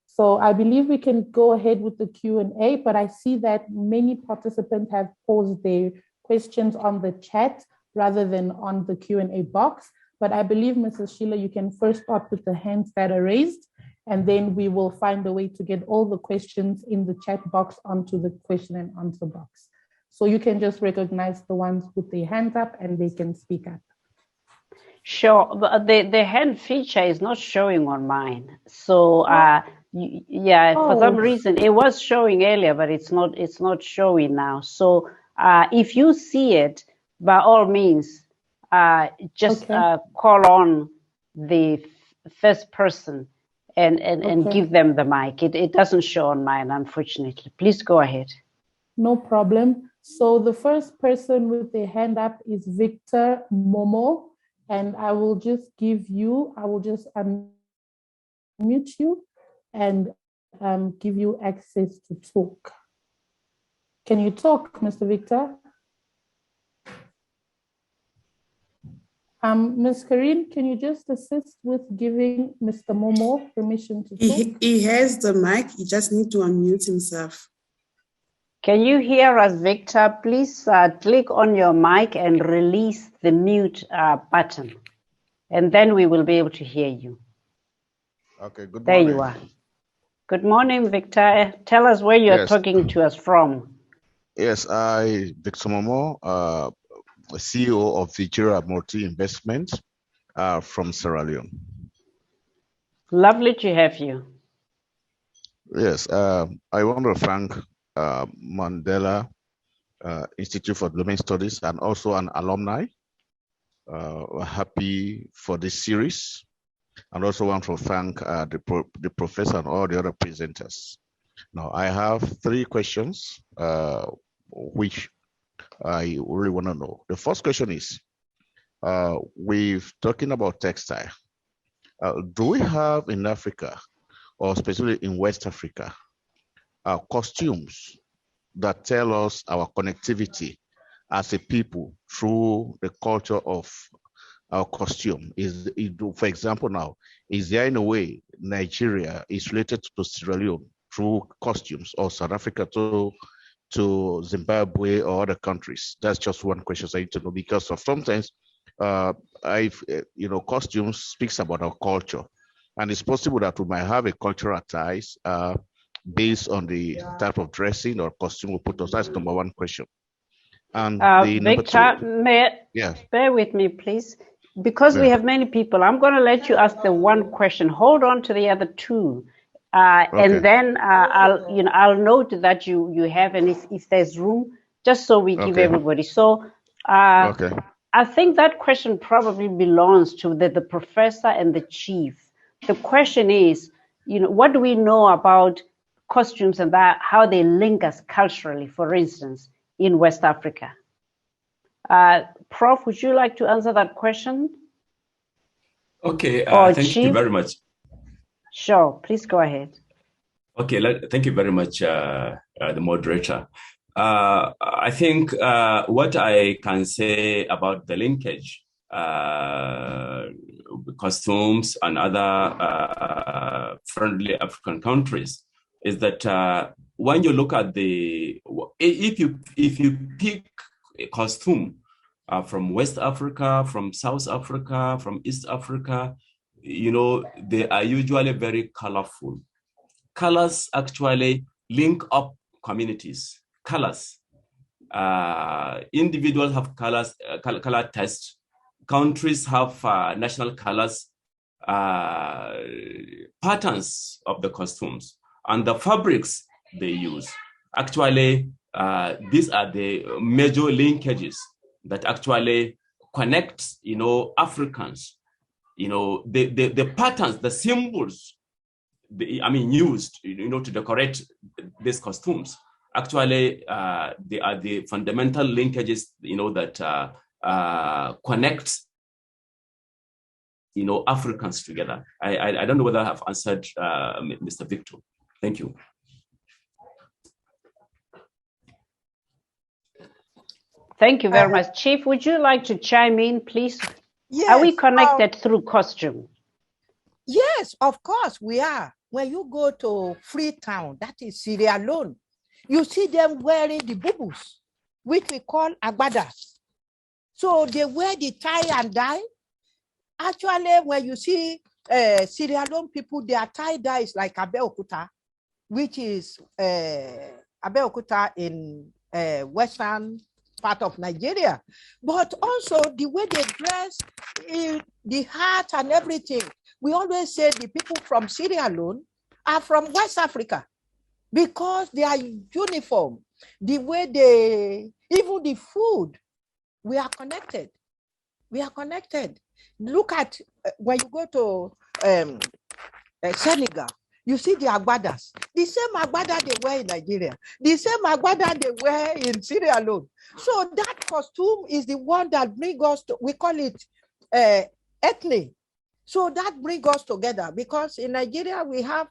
So I believe we can go ahead with the Q&A, but I see that many participants have posed their questions on the chat rather than on the Q&A box. But I believe, Mrs. Sheila, you can first start with the hands that are raised, and then we will find a way to get all the questions in the chat box onto the question and answer box. So you can just recognize the ones with their hands up and they can speak up. Sure, but the hand feature is not showing on mine. So yeah, for some reason it was showing earlier, but it's not showing now. So if you see it, by all means, just call on the first person and give them the mic. It doesn't show on mine, unfortunately. Please go ahead. No problem. So the first person with their hand up is Victor Momo. And I will just unmute you and give you access to talk. Can you talk, Mr. Victor? Ms. Karine, can you just assist with giving Mr. Momo permission to talk? He has the mic, he just needs to unmute himself. Can you hear us, Victor? Please click on your mic and release the mute button, and then we will be able to hear you. Okay, good morning. There you are. Good morning, Victor. Tell us where you're talking to us from. Yes, Victor Momo, CEO of Victoria Multi Investment from Sierra Leone. Lovely to have you. Yes, I want to thank Mandela Institute for Development Studies and also an alumni. Happy for this series, and also want to thank the professor and all the other presenters. Now I have 3 questions which I really want to know. The first question is, we're talking about textile. Do we have in Africa, or specifically in West Africa, costumes that tell us our connectivity as a people through the culture of our costume? For example, now, is there in a way Nigeria is related to Sierra Leone through costumes, or South Africa to Zimbabwe or other countries? That's just one question I need to know, because of sometimes costumes speaks about our culture, and it's possible that we might have a cultural ties based on the type of dressing or costume we put on. That's number 1 question. And the Victor, bear with me, please, because we have many people. I'm going to let you ask the 1 question. Hold on to the other 2, and then I'll note that you have, and if there's room, just so we give everybody. So I think that question probably belongs to the professor and the chief. The question is, what do we know about costumes and how they link us culturally, for instance, in West Africa? Prof, would you like to answer that question? Okay, thank you very much. Sure, please go ahead. Okay, thank you very much, the moderator. I think what I can say about the linkage, costumes and other friendly African countries, is that when you look at if you pick a costume from West Africa, from South Africa, from East Africa, they are usually very colorful. Colors actually link up communities. Colors. Individuals have colors, color tests. Countries have national colors, patterns of the costumes, and the fabrics they use. Actually, these are the major linkages that actually connect, Africans. The patterns, the symbols, used, to decorate these costumes. Actually, they are the fundamental linkages, that connect, Africans together. I don't know whether I have answered Mr. Victor. Thank you. Thank you very much. Chief, would you like to chime in, please? Yes. Are we connected through costume? Yes, of course we are. When you go to Freetown, that is Sierra Leone, you see them wearing the bubus, which we call agbadas. So they wear the tie and dye. Actually, when you see Sierra Leone people, their tie-dye is like Abeokuta, which is Abeokuta in western part of Nigeria, but also the way they dress, the hat and everything. We always say the people from Sierra Leone are from West Africa because they are uniform. The way even the food, we are connected. We are connected. Look at when you go to Senegal, you see the agbadas. The same agbada they wear in Nigeria. The same agbada they wear in Sierra Leone. So that costume is the one that brings us to, we call it ethnic. So that brings us together because in Nigeria, we have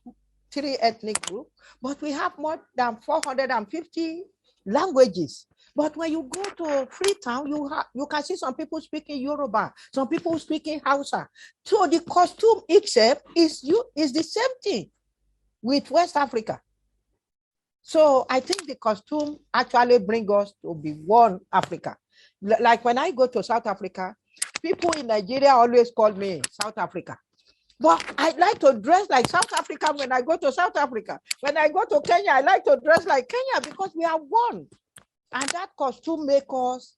3 ethnic groups, but we have more than 450 languages. But when you go to Freetown, you can see some people speaking Yoruba, some people speaking Hausa. So the costume itself is the same thing with West Africa. So I think the costume actually brings us to be one Africa. Like when I go to South Africa, people in Nigeria always call me South Africa. But I like to dress like South Africa when I go to South Africa. When I go to Kenya, I like to dress like Kenya because we are one. And that costume makes us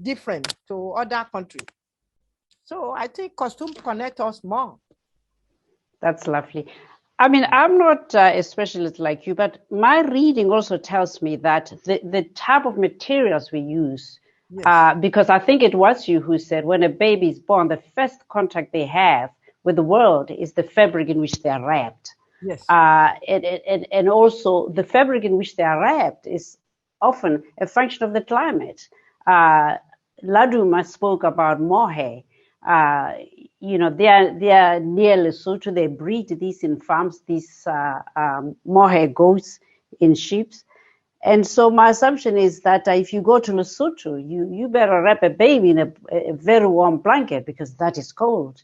different to other countries. So I think costume connect us more. That's lovely. I mean, I'm not a specialist like you, but my reading also tells me that the type of materials we use, yes. Because I think it was you who said when a baby is born, the first contact they have with the world is the fabric in which they are wrapped. Yes. And also the fabric in which they are wrapped is often a function of the climate. Laduma spoke about mohair. You know, they are near Lesotho. They breed these in farms, these mohair goats in sheep. And so my assumption is that if you go to Lesotho, you better wrap a baby in a very warm blanket because that is cold.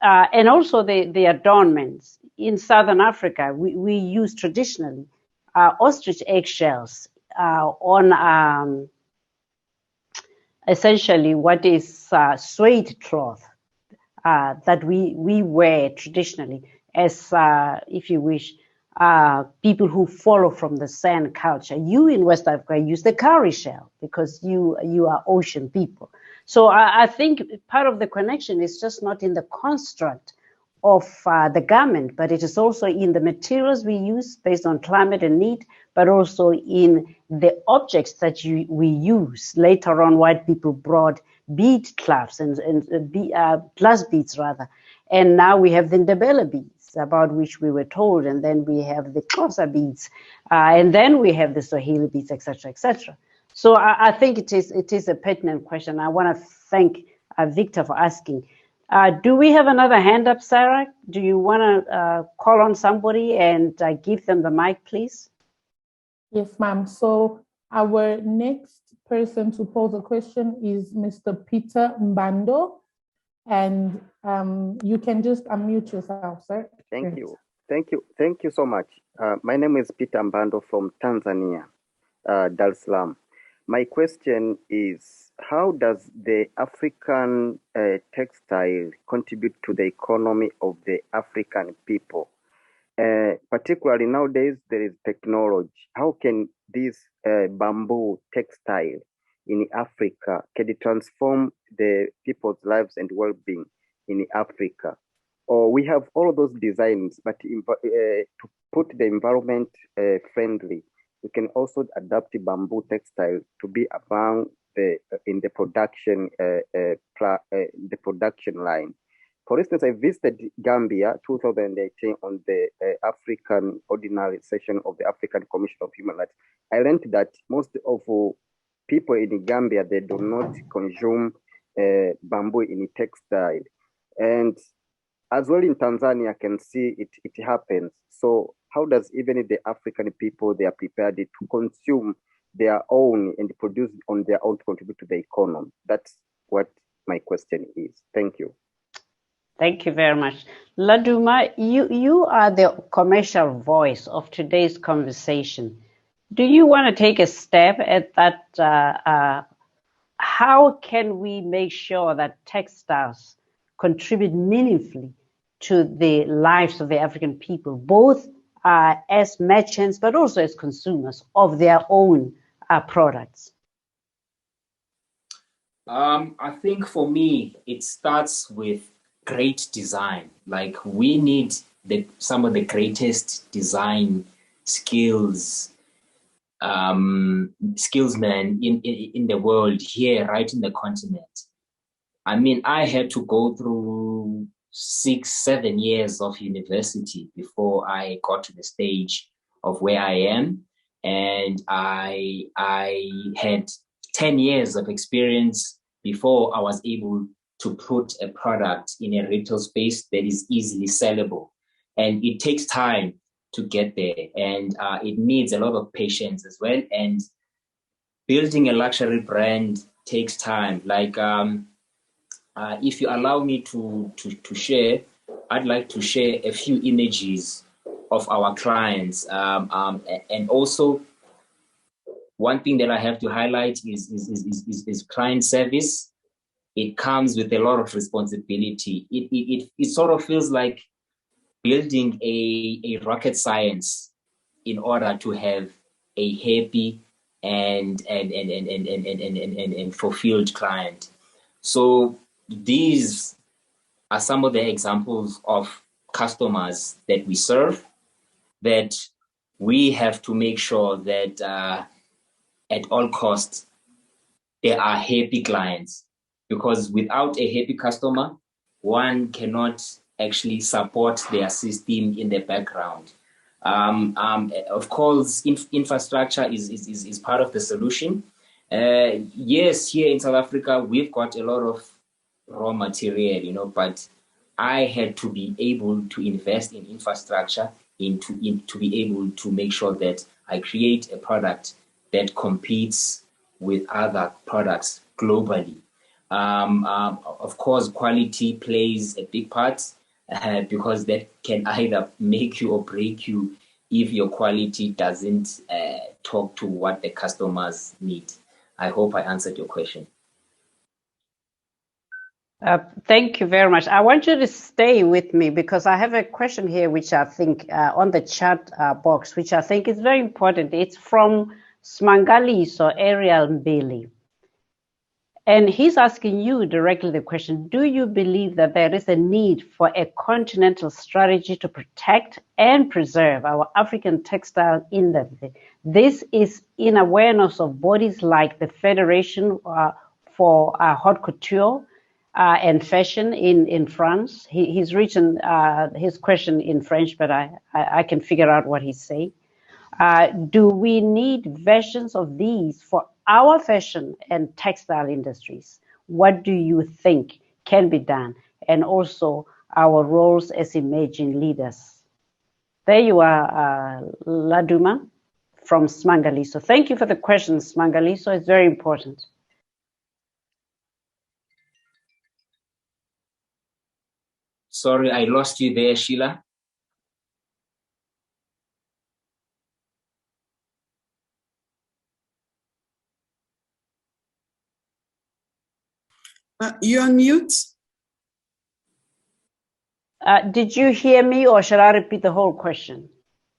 And also the adornments. In Southern Africa, we use traditionally ostrich eggshells on essentially what is suede cloth that we wear traditionally as, if you wish, people who follow from the sand culture. You in West Africa use the cowrie shell because you are ocean people. So I think part of the connection is just not in the construct of the garment, but it is also in the materials we use based on climate and need, but also in the objects that we use. Later on, white people brought bead cloths and glass beads rather. And now we have the Ndebele beads about which we were told, and then we have the Xhosa beads, and then we have the Swahili beads, etc., etc. So I think it is a pertinent question. I want to thank Victor for asking. Do we have another hand up, Sarah? Do you want to call on somebody and give them the mic, please? Yes, ma'am. So our next person to pose a question is Mr. Peter Mbando. And you can just unmute yourself, sir. Thank you. Thank you. Thank you so much. My name is Peter Mbando from Tanzania, Dar es Salaam. My question is, how does the African textile contribute to the economy of the African people? Particularly nowadays, there is technology. How can this bamboo textile in Africa can it transform the people's lives and well-being in Africa? Or we have all those designs, but to put the environment friendly, we can also adapt the bamboo textile to be among in the production the production line. For instance, I visited Gambia 2018 on the African Ordinary Session of the African Commission of Human Rights. I learned that most of people in Gambia, they do not consume bamboo in textile. And as well in Tanzania, I can see it happens. So how does even the African people, they are prepared to consume their own and produce on their own to contribute to the economy? That's what my question is. Thank you. Thank you very much. Laduma, you are the commercial voice of today's conversation. Do you want to take a step at that? How can we make sure that textiles contribute meaningfully to the lives of the African people, both as merchants, but also as consumers of their own products? I think for me, it starts with great design. Like we need some of the greatest design skillsmen in the world here, right in the continent. I mean, I had to go through 6-7 years of university before I got to the stage of where I am. And I had 10 years of experience before I was able to put a product in a retail space that is easily sellable. And it takes time to get there. And it needs a lot of patience as well. And building a luxury brand takes time. Like, if you allow me to share, I'd like to share a few images of our clients. And also, one thing that I have to highlight is client service. It comes with a lot of responsibility. It sort of feels like building a rocket science in order to have a happy and fulfilled client. So these are some of the examples of customers that we serve, that we have to make sure that at all costs, they are happy clients. Because without a happy customer, one cannot actually support their system in the background. Of course, infrastructure is part of the solution. Yes, here in South Africa, we've got a lot of raw material, but I had to be able to invest in infrastructure to be able to make sure that I create a product that competes with other products globally. Of course, quality plays a big part because that can either make you or break you if your quality doesn't talk to what the customers need. I hope I answered your question. Thank you very much. I want you to stay with me because I have a question here, which I think on the chat box, which I think is very important. It's from Smangaliso Ariel Mbili. And he's asking you directly the question, do you believe that there is a need for a continental strategy to protect and preserve our African textile industry? This is in awareness of bodies like the Federation for Haute Couture and Fashion in France. He's written his question in French, but I can figure out what he's saying. Do we need versions of these for our fashion and textile industries? What do you think can be done? And also our roles as emerging leaders. There you are, Laduma from Smangaliso. Thank you for the question, Smangaliso. It's very important. Sorry, I lost you there, Sheila. You're on mute. Did you hear me or shall I repeat the whole question?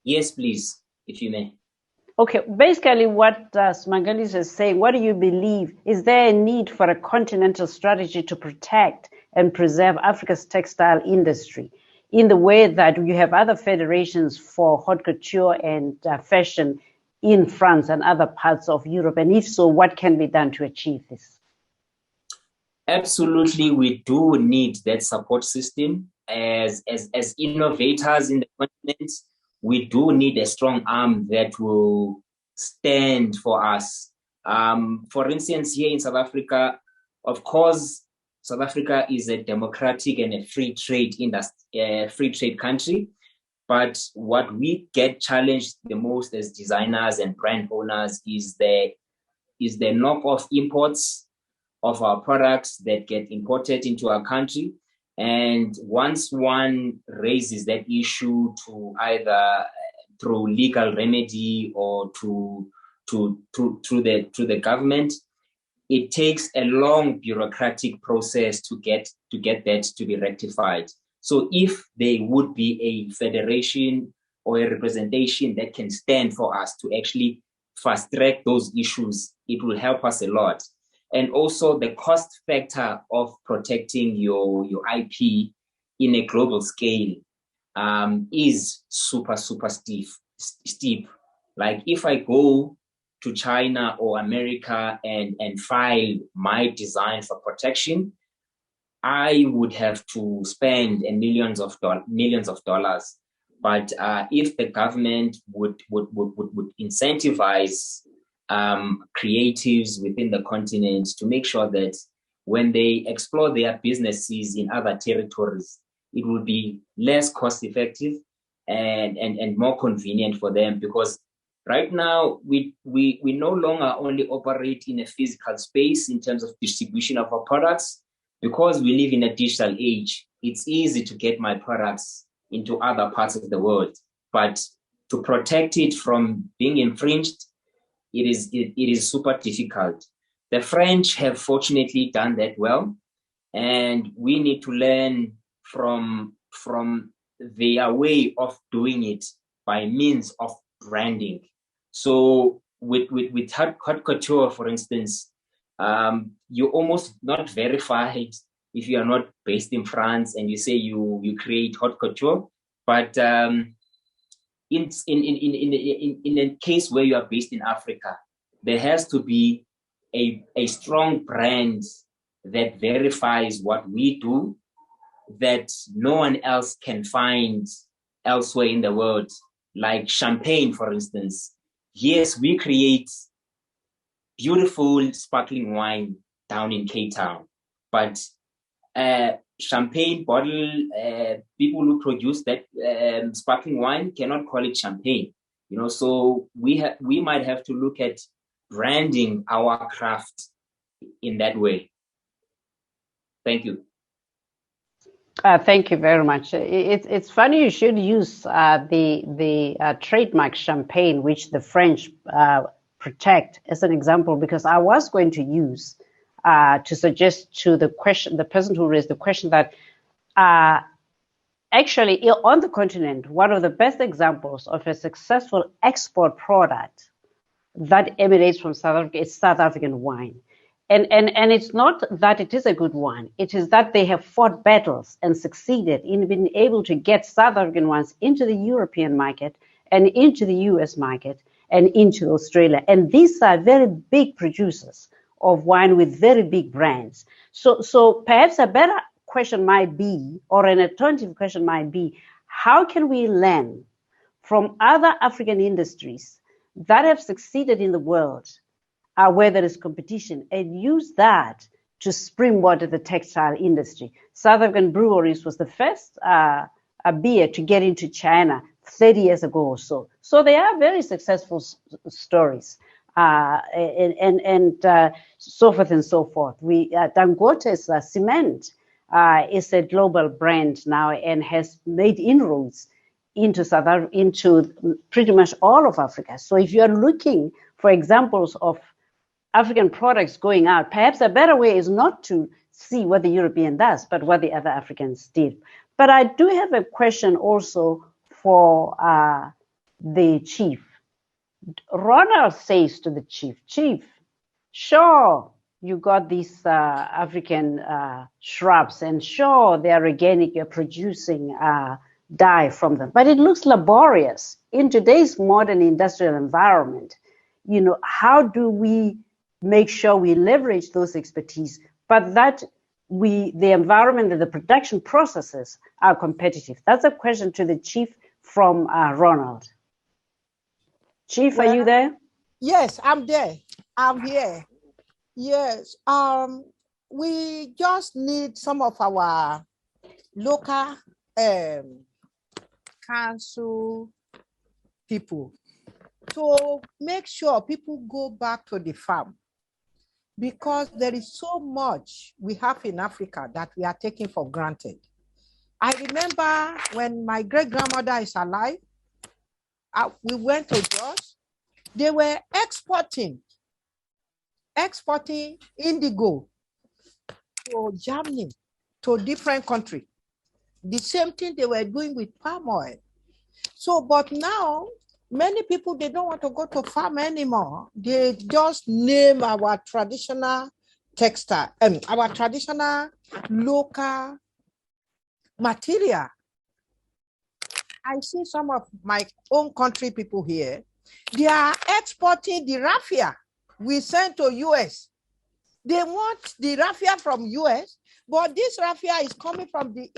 Yes, please, if you may. Okay, basically what Smangaliso is saying, what do you believe? Is there a need for a continental strategy to protect and preserve Africa's textile industry in the way that you have other federations for haute couture and fashion in France and other parts of Europe? And if so, what can be done to achieve this? Absolutely, we do need that support system. As innovators in the continent, we do need a strong arm that will stand for us. For instance, here in South Africa, of course, South Africa is a democratic and a free trade country. But what we get challenged the most as designers and brand owners is the knockoff imports of our products that get imported into our country. And once one raises that issue to either through legal remedy or through the government, it takes a long bureaucratic process to get that to be rectified. So if there would be a federation or a representation that can stand for us to actually fast track those issues, it will help us a lot. And also the cost factor of protecting your IP in a global scale is super steep. Like if I go to China or America and file my design for protection, I would have to spend millions of dollars. But if the government would incentivize creatives within the continent to make sure that when they explore their businesses in other territories, it will be less cost effective and more convenient for them, because right now we no longer only operate in a physical space in terms of distribution of our products. Because we live in a digital age, it's easy to get my products into other parts of the world, but to protect it from being infringed, it is super difficult. The French have fortunately done that well, and we need to learn from their way of doing it by means of branding. So with haute couture, for instance, you're almost not verified if you are not based in France and you say you create haute couture. But in a case where you are based in Africa, there has to be a strong brand that verifies what we do, that no one else can find elsewhere in the world. Like champagne, for instance. Yes, we create beautiful sparkling wine down in Cape Town, but champagne bottle, people who produce that sparkling wine cannot call it champagne, so we might have to look at branding our craft in that way. Thank you. Thank you very much. It's funny you should use the trademark champagne, which the French protect, as an example, because I was going to use to suggest to the person who raised the question, that actually on the continent, one of the best examples of a successful export product that emanates from South Africa is South African wine. And it's not that it is a good wine, it is that they have fought battles and succeeded in being able to get South African wines into the European market and into the US market and into Australia. And these are very big producers of wine with very big brands. So perhaps a better question might be, or an alternative question might be, how can we learn from other African industries that have succeeded in the world where there is competition, and use that to springboard the textile industry? South African Breweries was the first beer to get into China 30 years ago or so. So they are very successful stories, and so forth and so forth. Dangote's cement is a global brand now and has made inroads into pretty much all of Africa. So if you are looking for examples of African products going out, perhaps a better way is not to see what the European does, but what the other Africans did. But I do have a question also for the chief. Ronald says to the chief, sure, you got these African shrubs, and sure, they are organic, you're producing dye from them, but it looks laborious. In today's modern industrial environment, how do we make sure we leverage those expertise, but that the environment and the production processes are competitive? That's a question to the chief from Ronald. Chief, are you there? Yes, I'm there. I'm here. Yes. We just need some of our local council people to make sure people go back to the farm, because there is so much we have in Africa that we are taking for granted. I remember when my great-grandmother is alive, we went to Jos. They were exporting indigo to Germany, to different countries. The same thing they were doing with palm oil. So, but now Many people, they don't want to go to farm anymore. They just name our traditional textile and our traditional local material. I see some of my own country people here. They are exporting the raffia we send to US. They want the raffia from US, but this raffia is coming from the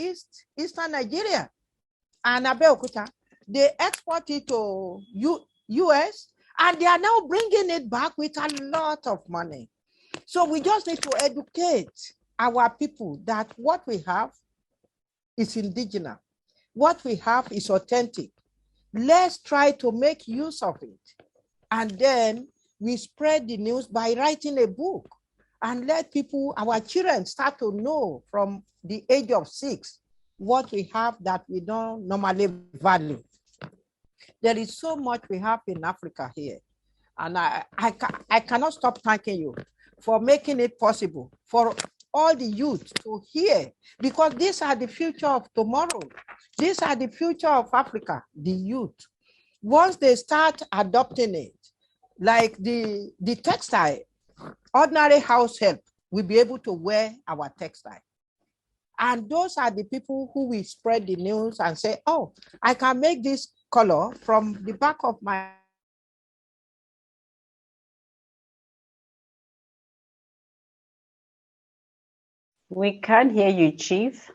eastern Nigeria and Abeokuta. They export it to US, and they are now bringing it back with a lot of money. So we just need to educate our people that what we have is indigenous. What we have is authentic. Let's try to make use of it. And then we spread the news by writing a book and let people, our children, start to know from the age of 6 what we have that we don't normally value. There is so much we have in Africa here. And I cannot stop thanking you for making it possible for all the youth to hear, because these are the future of tomorrow. These are the future of Africa, the youth. Once they start adopting it, like the textile, ordinary house help will be able to wear our textile. And those are the people who will spread the news and say, oh, I can make this color from the back of my We can't hear you, Chief.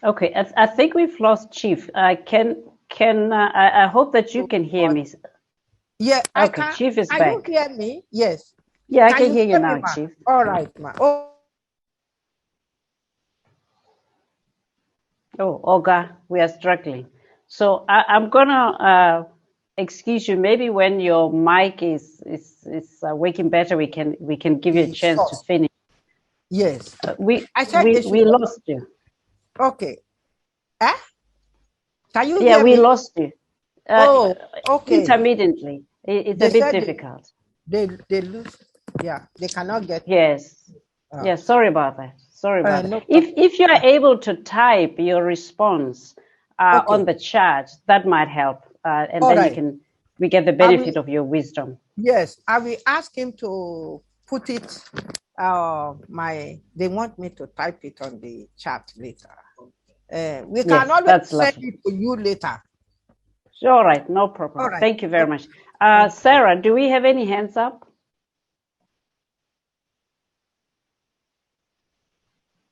Okay, I think we've lost Chief. I hope that you can hear me. Yeah, okay, Chief is back. Can you hear me? Yes. Yeah, I can hear you now, Chief. All right, ma. Oh, Olga, we are struggling. So I'm gonna excuse you. Maybe when your mic is working better, we can give you a chance to finish. Yes. We lost you. Okay. Can you hear me? Lost you. Okay. Intermittently. It's a bit difficult. They lose. Yeah, they cannot get. Yes. Yeah, sorry about that. Sorry about that. No If you are able to type your response on the chat, that might help. And all then right. we get the benefit of your wisdom. Yes, I will ask him to put it. They want me to type it on the chat later. We can always send it to you later. All right, no problem. All right. Thank you very much. Sarah, do we have any hands up?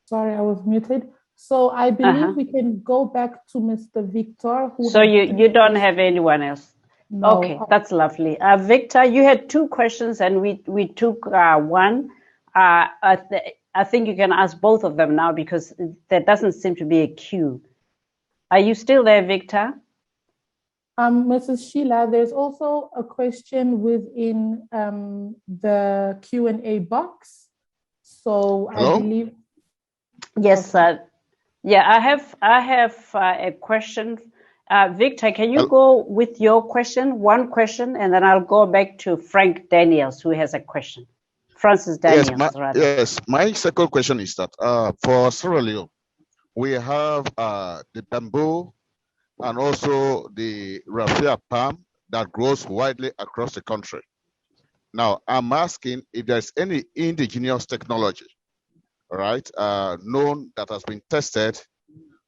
Sorry, I was muted. So I believe we can go back to Mr. Victor. So you don't have anyone else? No. Okay, that's lovely. Victor, you had 2 questions and we took one. I think you can ask both of them now because there doesn't seem to be a queue. Are you still there, Victor? Mrs. Sheila, there's also a question within the Q&A box. So Hello? I believe. Yes, yeah, I have a question. Victor, can you go with your question, one question, and then I'll go back to Frank Daniels, who has a question. Francis Daniels, rather. Yes, my second question is that for Sierra Leone, we have the bamboo and also the raffia palm that grows widely across the country. Now, I'm asking if there's any indigenous technology, right, known that has been tested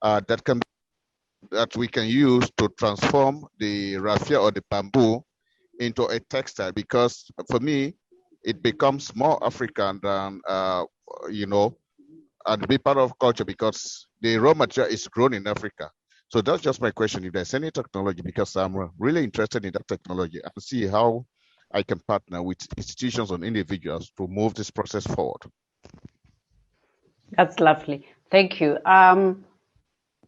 that we can use to transform the raffia or the bamboo into a textile, because for me, it becomes more African than, and be part of culture because the raw material is grown in Africa. So that's just my question, if there's any technology, because I'm really interested in that technology and see how I can partner with institutions and individuals to move this process forward. That's lovely. Thank you.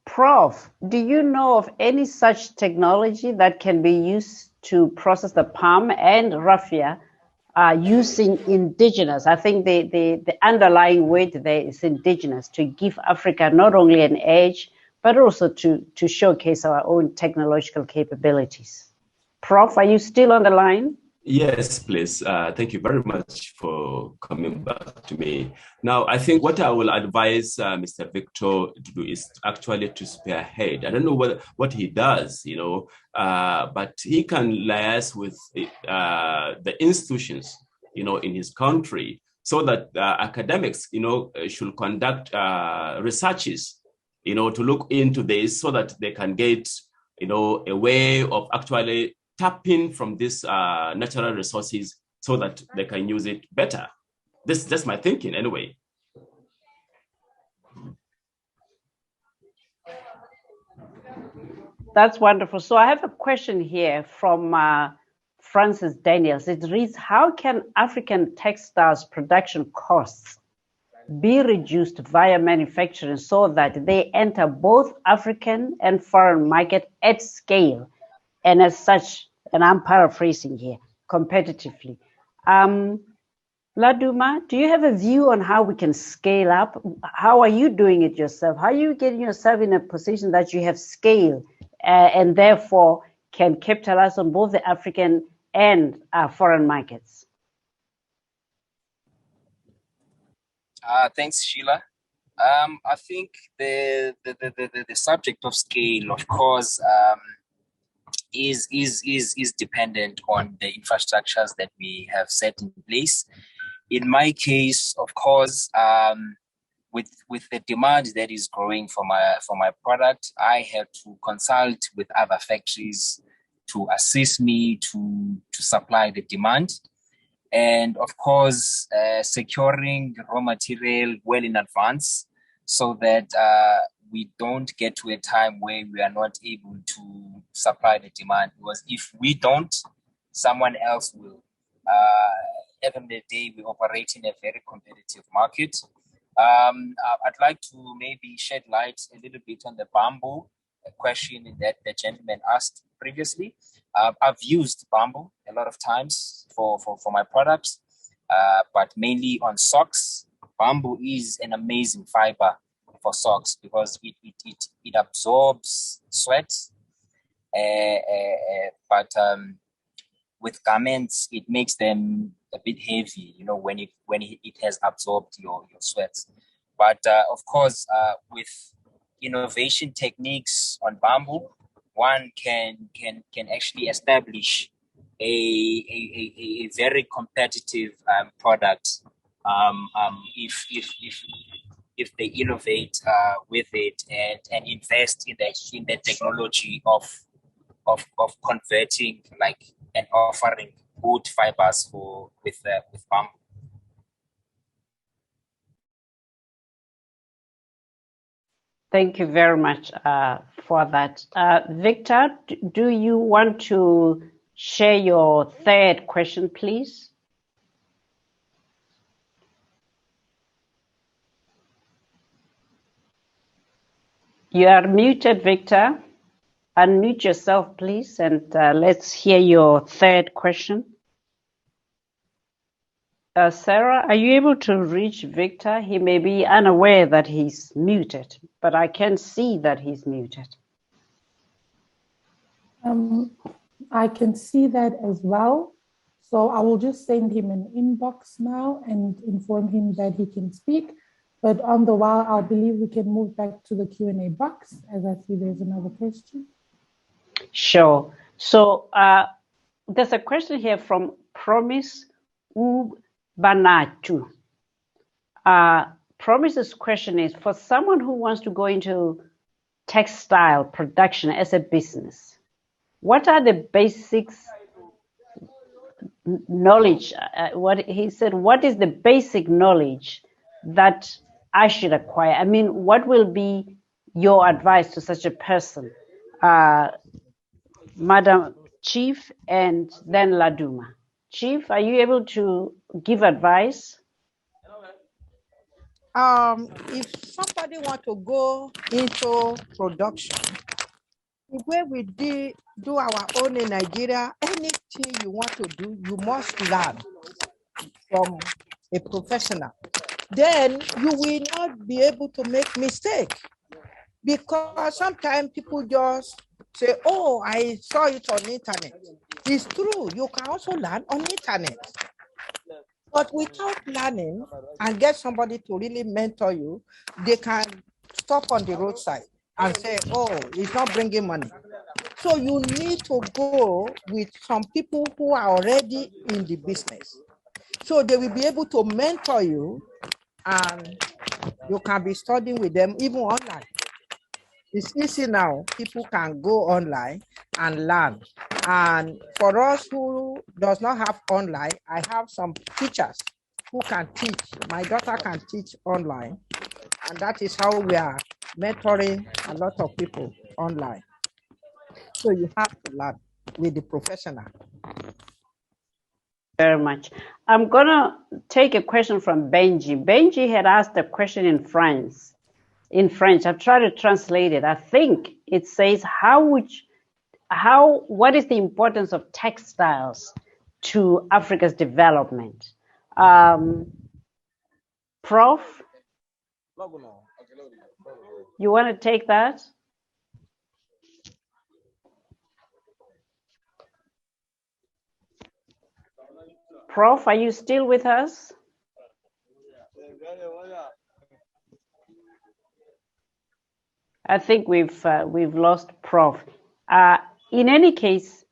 Prof, do you know of any such technology that can be used to process the palm and raffia using indigenous? I think the underlying word there is indigenous, to give Africa not only an edge, but also to showcase our own technological capabilities. Prof, are you still on the line? Yes, please. Thank you very much for coming back to me. Now, I think what I will advise Mr. Victor to do is actually to spearhead. I don't know what he does, but he can liaise with the institutions, in his country, so that academics, should conduct researches, to look into this so that they can get, a way of actually tapping from these natural resources so that they can use it better. That's my thinking anyway. That's wonderful. So I have a question here from Francis Daniels. It reads, how can African textiles production costs be reduced via manufacturing so that they enter both African and foreign market at scale, and as such, and I'm paraphrasing here, competitively? Laduma, do you have a view on how we can scale up? How are you doing it yourself? How are you getting yourself in a position that you have scale and therefore can capitalize on both the African and foreign markets? Thanks, Sheila. I think the subject of scale, of course, is dependent on the infrastructures that we have set in place. In my case, of course, with the demand that is growing for my product, I have to consult with other factories to assist me to supply the demand. And of course, securing raw material well in advance so that we don't get to a time where we are not able to supply the demand. Because if we don't, someone else will. At the end of the day, we operate in a very competitive market. I'd like to maybe shed light a little bit on the bamboo, a question that the gentleman asked previously. I've used bamboo a lot of times for my products, but mainly on socks. Bamboo is an amazing fiber for socks because it absorbs sweat, but with garments it makes them a bit heavy, when it has absorbed your sweat. But of course, with innovation techniques on bamboo, one can actually establish a very competitive product if they innovate with it and invest in the technology of converting and offering good fibers with bamboo. Thank you very much for that. Victor, do you want to share your third question, please? You are muted, Victor. Unmute yourself, please, and let's hear your third question. Sarah, are you able to reach Victor? He may be unaware that he's muted, but I can see that he's muted. I can see that as well. So I will just send him an inbox now and inform him that he can speak. But on the while, I believe we can move back to the Q&A box as I see there's another question. Sure. So there's a question here from Promise Ubanatu. Promise's question is, for someone who wants to go into textile production as a business, what are the basics knowledge? What he said, what is the basic knowledge that I should acquire? I mean, what will be your advice to such a person? Madam Chief and then Laduma. Chief, are you able to give advice? If somebody want to go into production, the way we do our own in Nigeria, anything you want to do, you must learn from a professional. Then you will not be able to make mistake, because sometimes people just say, oh, I saw it on the internet. It's true, you can also learn on internet. But without learning and get somebody to really mentor you, they can stop on the roadside and say, oh, it's not bringing money. So you need to go with some people who are already in the business. So they will be able to mentor you and you can be studying with them even online. It's easy now. People can go online and learn. And for us who does not have online, I have some teachers who can teach. My daughter can teach online. And that is how we are mentoring a lot of people online. So you have to learn with the professional. Very much. I'm gonna take a question from Benji. Benji had asked a question in French. I've tried to translate it. I think it says, what is the importance of textiles to Africa's development? Prof, you want to take that? Prof, are you still with us? I think we've lost Prof. In any case,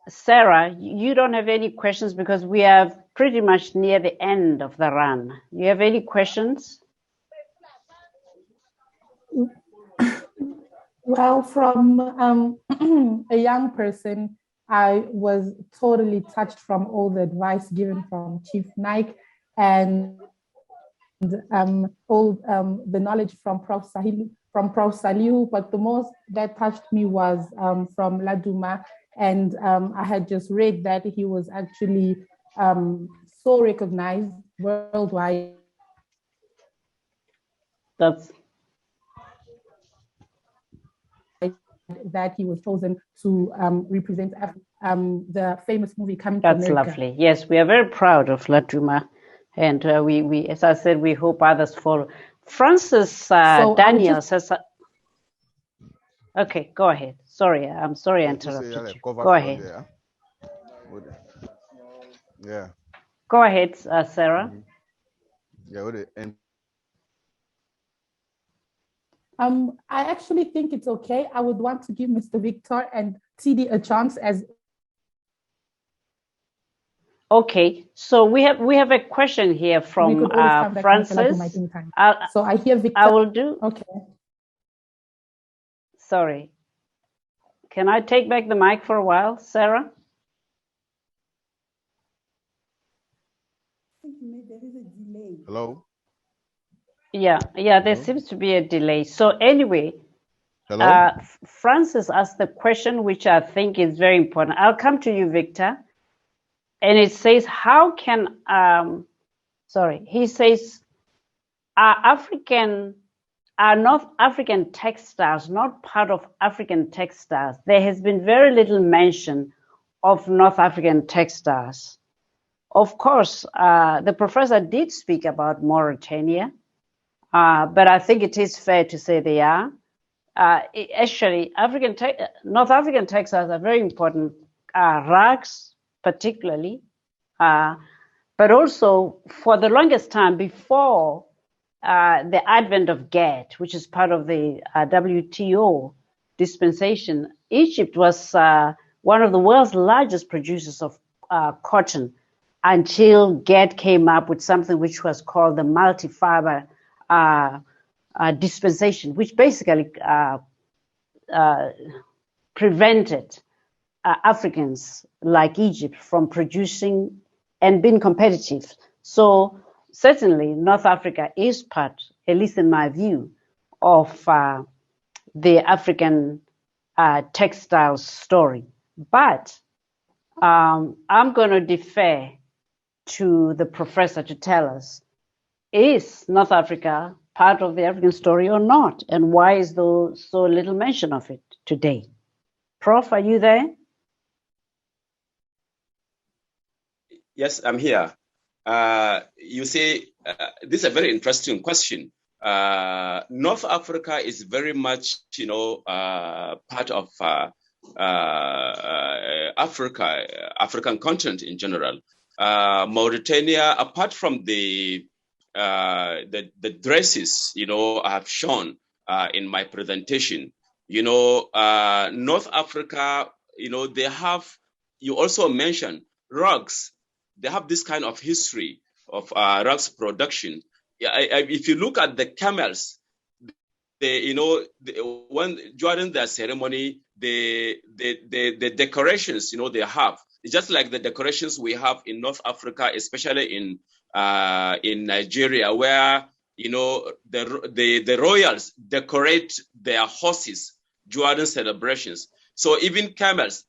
Sarah, you don't have any questions because we are pretty much near the end of the run. You have any questions? Well, from a young person, I was totally touched from all the advice given from Chief Nike and all the knowledge from Prof. Salihu, but the most that touched me was from Laduma, and I had just read that he was actually so recognized worldwide. That he was chosen to represent the famous movie Coming to America. That's lovely. Yes, we are very proud of Laduma. And we, as I said, we hope others follow. Francis Daniels has. Okay, go ahead. Sorry, I'm sorry I interrupted you. Go ahead. Yeah. Go ahead, Sarah. I actually think it's okay. I would want to give Mr. Victor and TD a chance as. Okay, so we have a question here from Francis. So I hear Victor. I will do. Okay. Sorry. Can I take back the mic for a while, Sarah? Hello? Yeah, there seems to be a delay. So anyway, Francis asked the question, which I think is very important. I'll come to you, Victor. And it says, how can, he says, are North African textiles not part of African textiles? There has been very little mention of North African textiles. Of course, the professor did speak about Mauritania, but I think it is fair to say they are. Actually, North African textiles are very important. Rugs, particularly, but also for the longest time before the advent of GATT, which is part of the WTO dispensation, Egypt was one of the world's largest producers of cotton until GATT came up with something which was called the multi-fiber dispensation, which basically prevented Africans like Egypt from producing and being competitive. So certainly North Africa is part, at least in my view, of the African textiles story. But I'm going to defer to the professor to tell us, is North Africa part of the African story or not? And why is there so little mention of it today? Prof, are you there? Yes, I'm here. You see, this is a very interesting question. North Africa is very much, part of African continent in general. Mauritania, apart from the dresses, I have shown in my presentation, North Africa, they have, you also mentioned rugs. They have this kind of history of rugs production. If you look at the camels, when during their ceremony, the decorations, they have, it's just like the decorations we have in North Africa, especially in Nigeria, where the royals decorate their horses during celebrations. So even camels,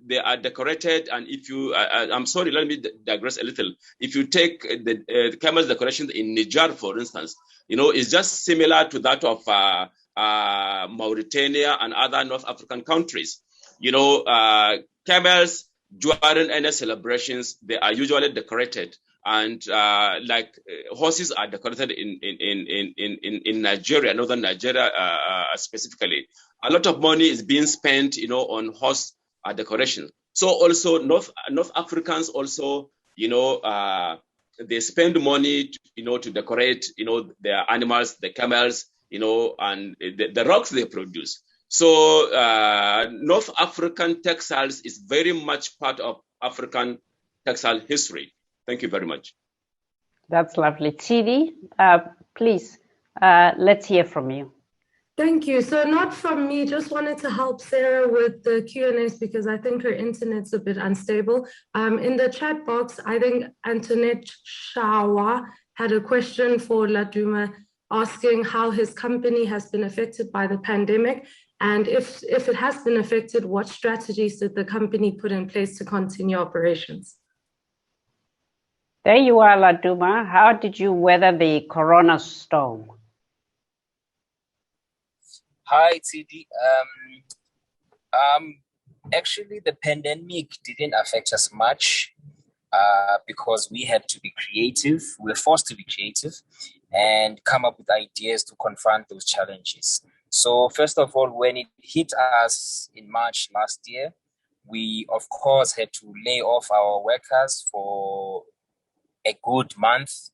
they are decorated. And if you, I'm sorry, let me digress a little. If you take the camels decoration in Niger, for instance, it's just similar to that of Mauritania and other North African countries. Camels during any celebrations, they are usually decorated, and like horses are decorated in Nigeria, northern Nigeria specifically. A lot of money is being spent, on horse decoration. So also North Africans also, they spend money, to decorate, their animals, the camels, and the rugs they produce. So North African textiles is very much part of African textile history. Thank you very much. That's lovely. Tidi, please, let's hear from you. Thank you. So not from me, just wanted to help Sarah with the Q&As because I think her internet's a bit unstable. In the chat box, I think Antoinette Shawa had a question for Laduma asking how his company has been affected by the pandemic. And if it has been affected, what strategies did the company put in place to continue operations? There you are, Laduma. How did you weather the corona storm? Hi, TD. Actually, the pandemic didn't affect us much because we had to be creative. We were forced to be creative and come up with ideas to confront those challenges. So first of all, when it hit us in March last year, we, of course, had to lay off our workers for a good month.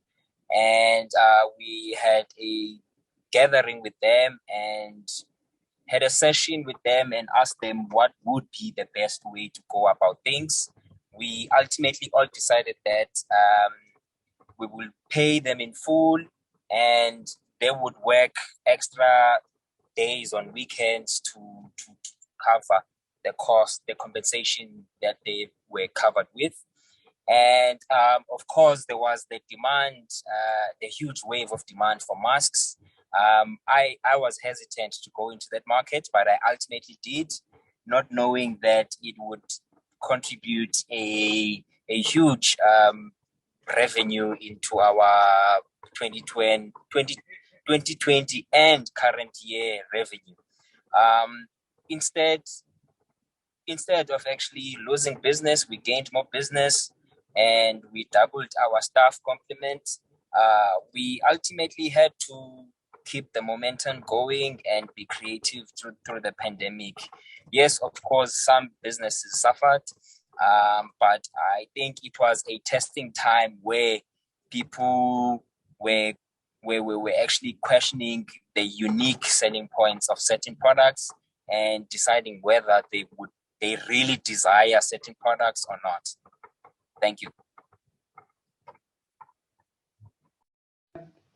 And we had a gathering with them and had a session with them and asked them what would be the best way to go about things. We ultimately all decided that we will pay them in full and they would work extra days on weekends to cover the cost, the compensation that they were covered with. And of course, there was the demand, the huge wave of demand for masks. I was hesitant to go into that market, but I ultimately did, not knowing that it would contribute a huge revenue into our 2020 and current year revenue. Instead of actually losing business, we gained more business and we doubled our staff complement. We ultimately had to keep the momentum going and be creative through the pandemic. Yes, of course, some businesses suffered, but I think it was a testing time where people were actually questioning the unique selling points of certain products and deciding whether they really desire certain products or not. Thank you.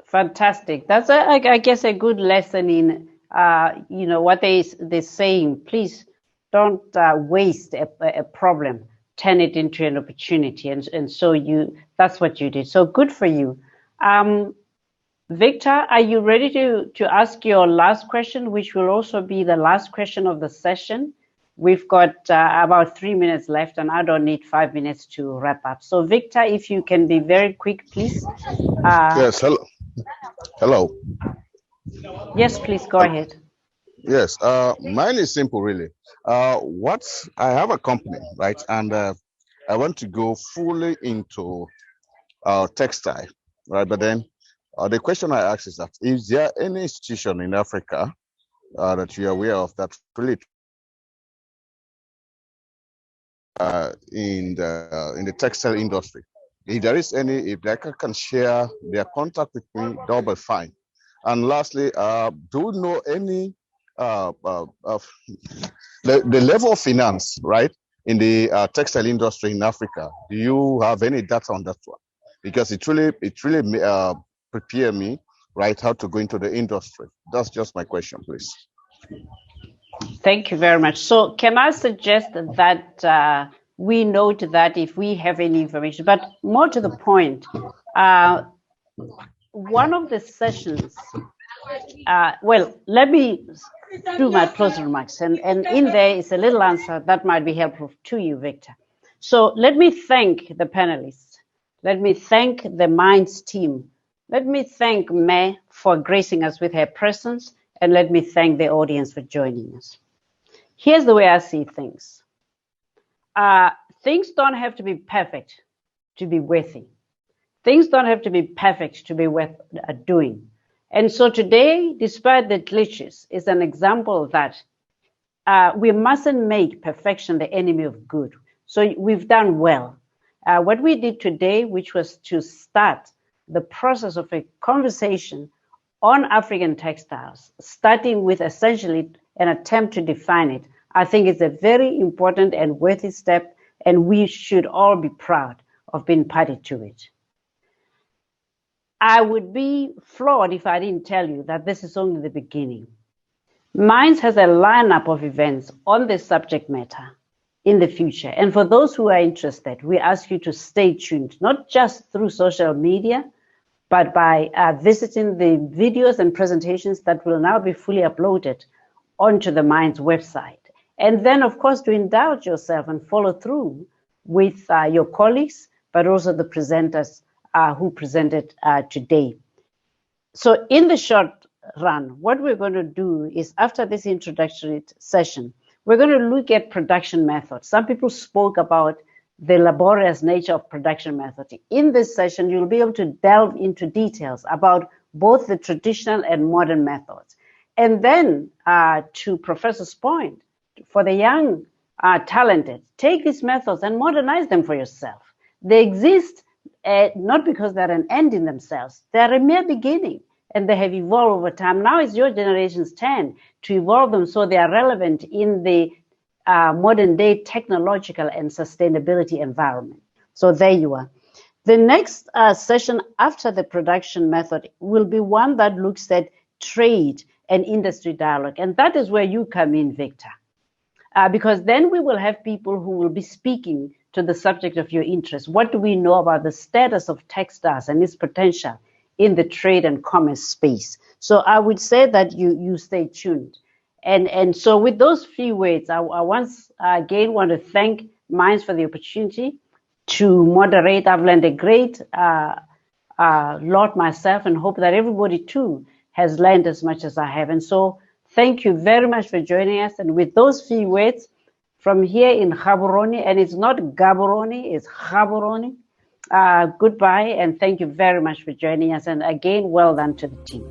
Fantastic. That's, I guess, a good lesson in, what they're saying. Please don't waste a problem, turn it into an opportunity. And so that's what you did. So good for you. Victor, are you ready to ask your last question, which will also be the last question of the session? We've got about 3 minutes left, and I don't need 5 minutes to wrap up. So, Victor, if you can be very quick, please. Yes, hello. Yes, please, go ahead. Yes, mine is simple, really. I have a company, right? And I want to go fully into textile, right? But then the question I ask is that, is there any institution in Africa that you're aware of that really in the textile industry. If there is any, if they can share their contact with me, that'll be fine. And lastly, do you know any the level of finance, right, in the textile industry in Africa? Do you have any data on that one? Because it really prepare me, right, how to go into the industry. That's just my question, please. Thank you very much. So can I suggest that we note that if we have any information, but more to the point, one of the sessions, well, let me do my closing remarks, and in there is a little answer that might be helpful to you, Victor. So let me thank the panelists. Let me thank the Minds team. Let me thank May for gracing us with her presence, and let me thank the audience for joining us. Here's the way I see things. Things don't have to be perfect to be worthy. Things don't have to be perfect to be worth doing. And so today, despite the glitches, is an example that we mustn't make perfection the enemy of good. So we've done well. What we did today, which was to start the process of a conversation on African textiles, starting with essentially an attempt to define it, I think it's a very important and worthy step, and we should all be proud of being party to it. I would be flawed if I didn't tell you that this is only the beginning. Minds has a lineup of events on this subject matter in the future. And for those who are interested, we ask you to stay tuned, not just through social media, but by visiting the videos and presentations that will now be fully uploaded onto the Minds website. And then, of course, to indulge yourself and follow through with your colleagues, but also the presenters who presented today. So in the short run, what we're going to do is, after this introductory session, we're going to look at production methods. Some people spoke about the laborious nature of production methods. In this session, you'll be able to delve into details about both the traditional and modern methods. And then to Professor's point, for the young, talented, take these methods and modernize them for yourself. They exist not because they're an end in themselves. They're a mere beginning, and they have evolved over time. Now it's your generation's turn to evolve them so they are relevant in the modern day technological and sustainability environment. So there you are. The next session after the production method will be one that looks at trade and industry dialogue. And that is where you come in, Victor. Because then we will have people who will be speaking to the subject of your interest. What do we know about the status of textiles and its potential in the trade and commerce space? So I would say that you stay tuned. And so with those few words, I once again want to thank Minds for the opportunity to moderate. I've learned a great lot myself, and hope that everybody too has learned as much as I have. And so thank you very much for joining us. And with those few words from here in Gaborone, and it's not Gaborone, it's Gaborone, goodbye, and thank you very much for joining us. And again, well done to the team.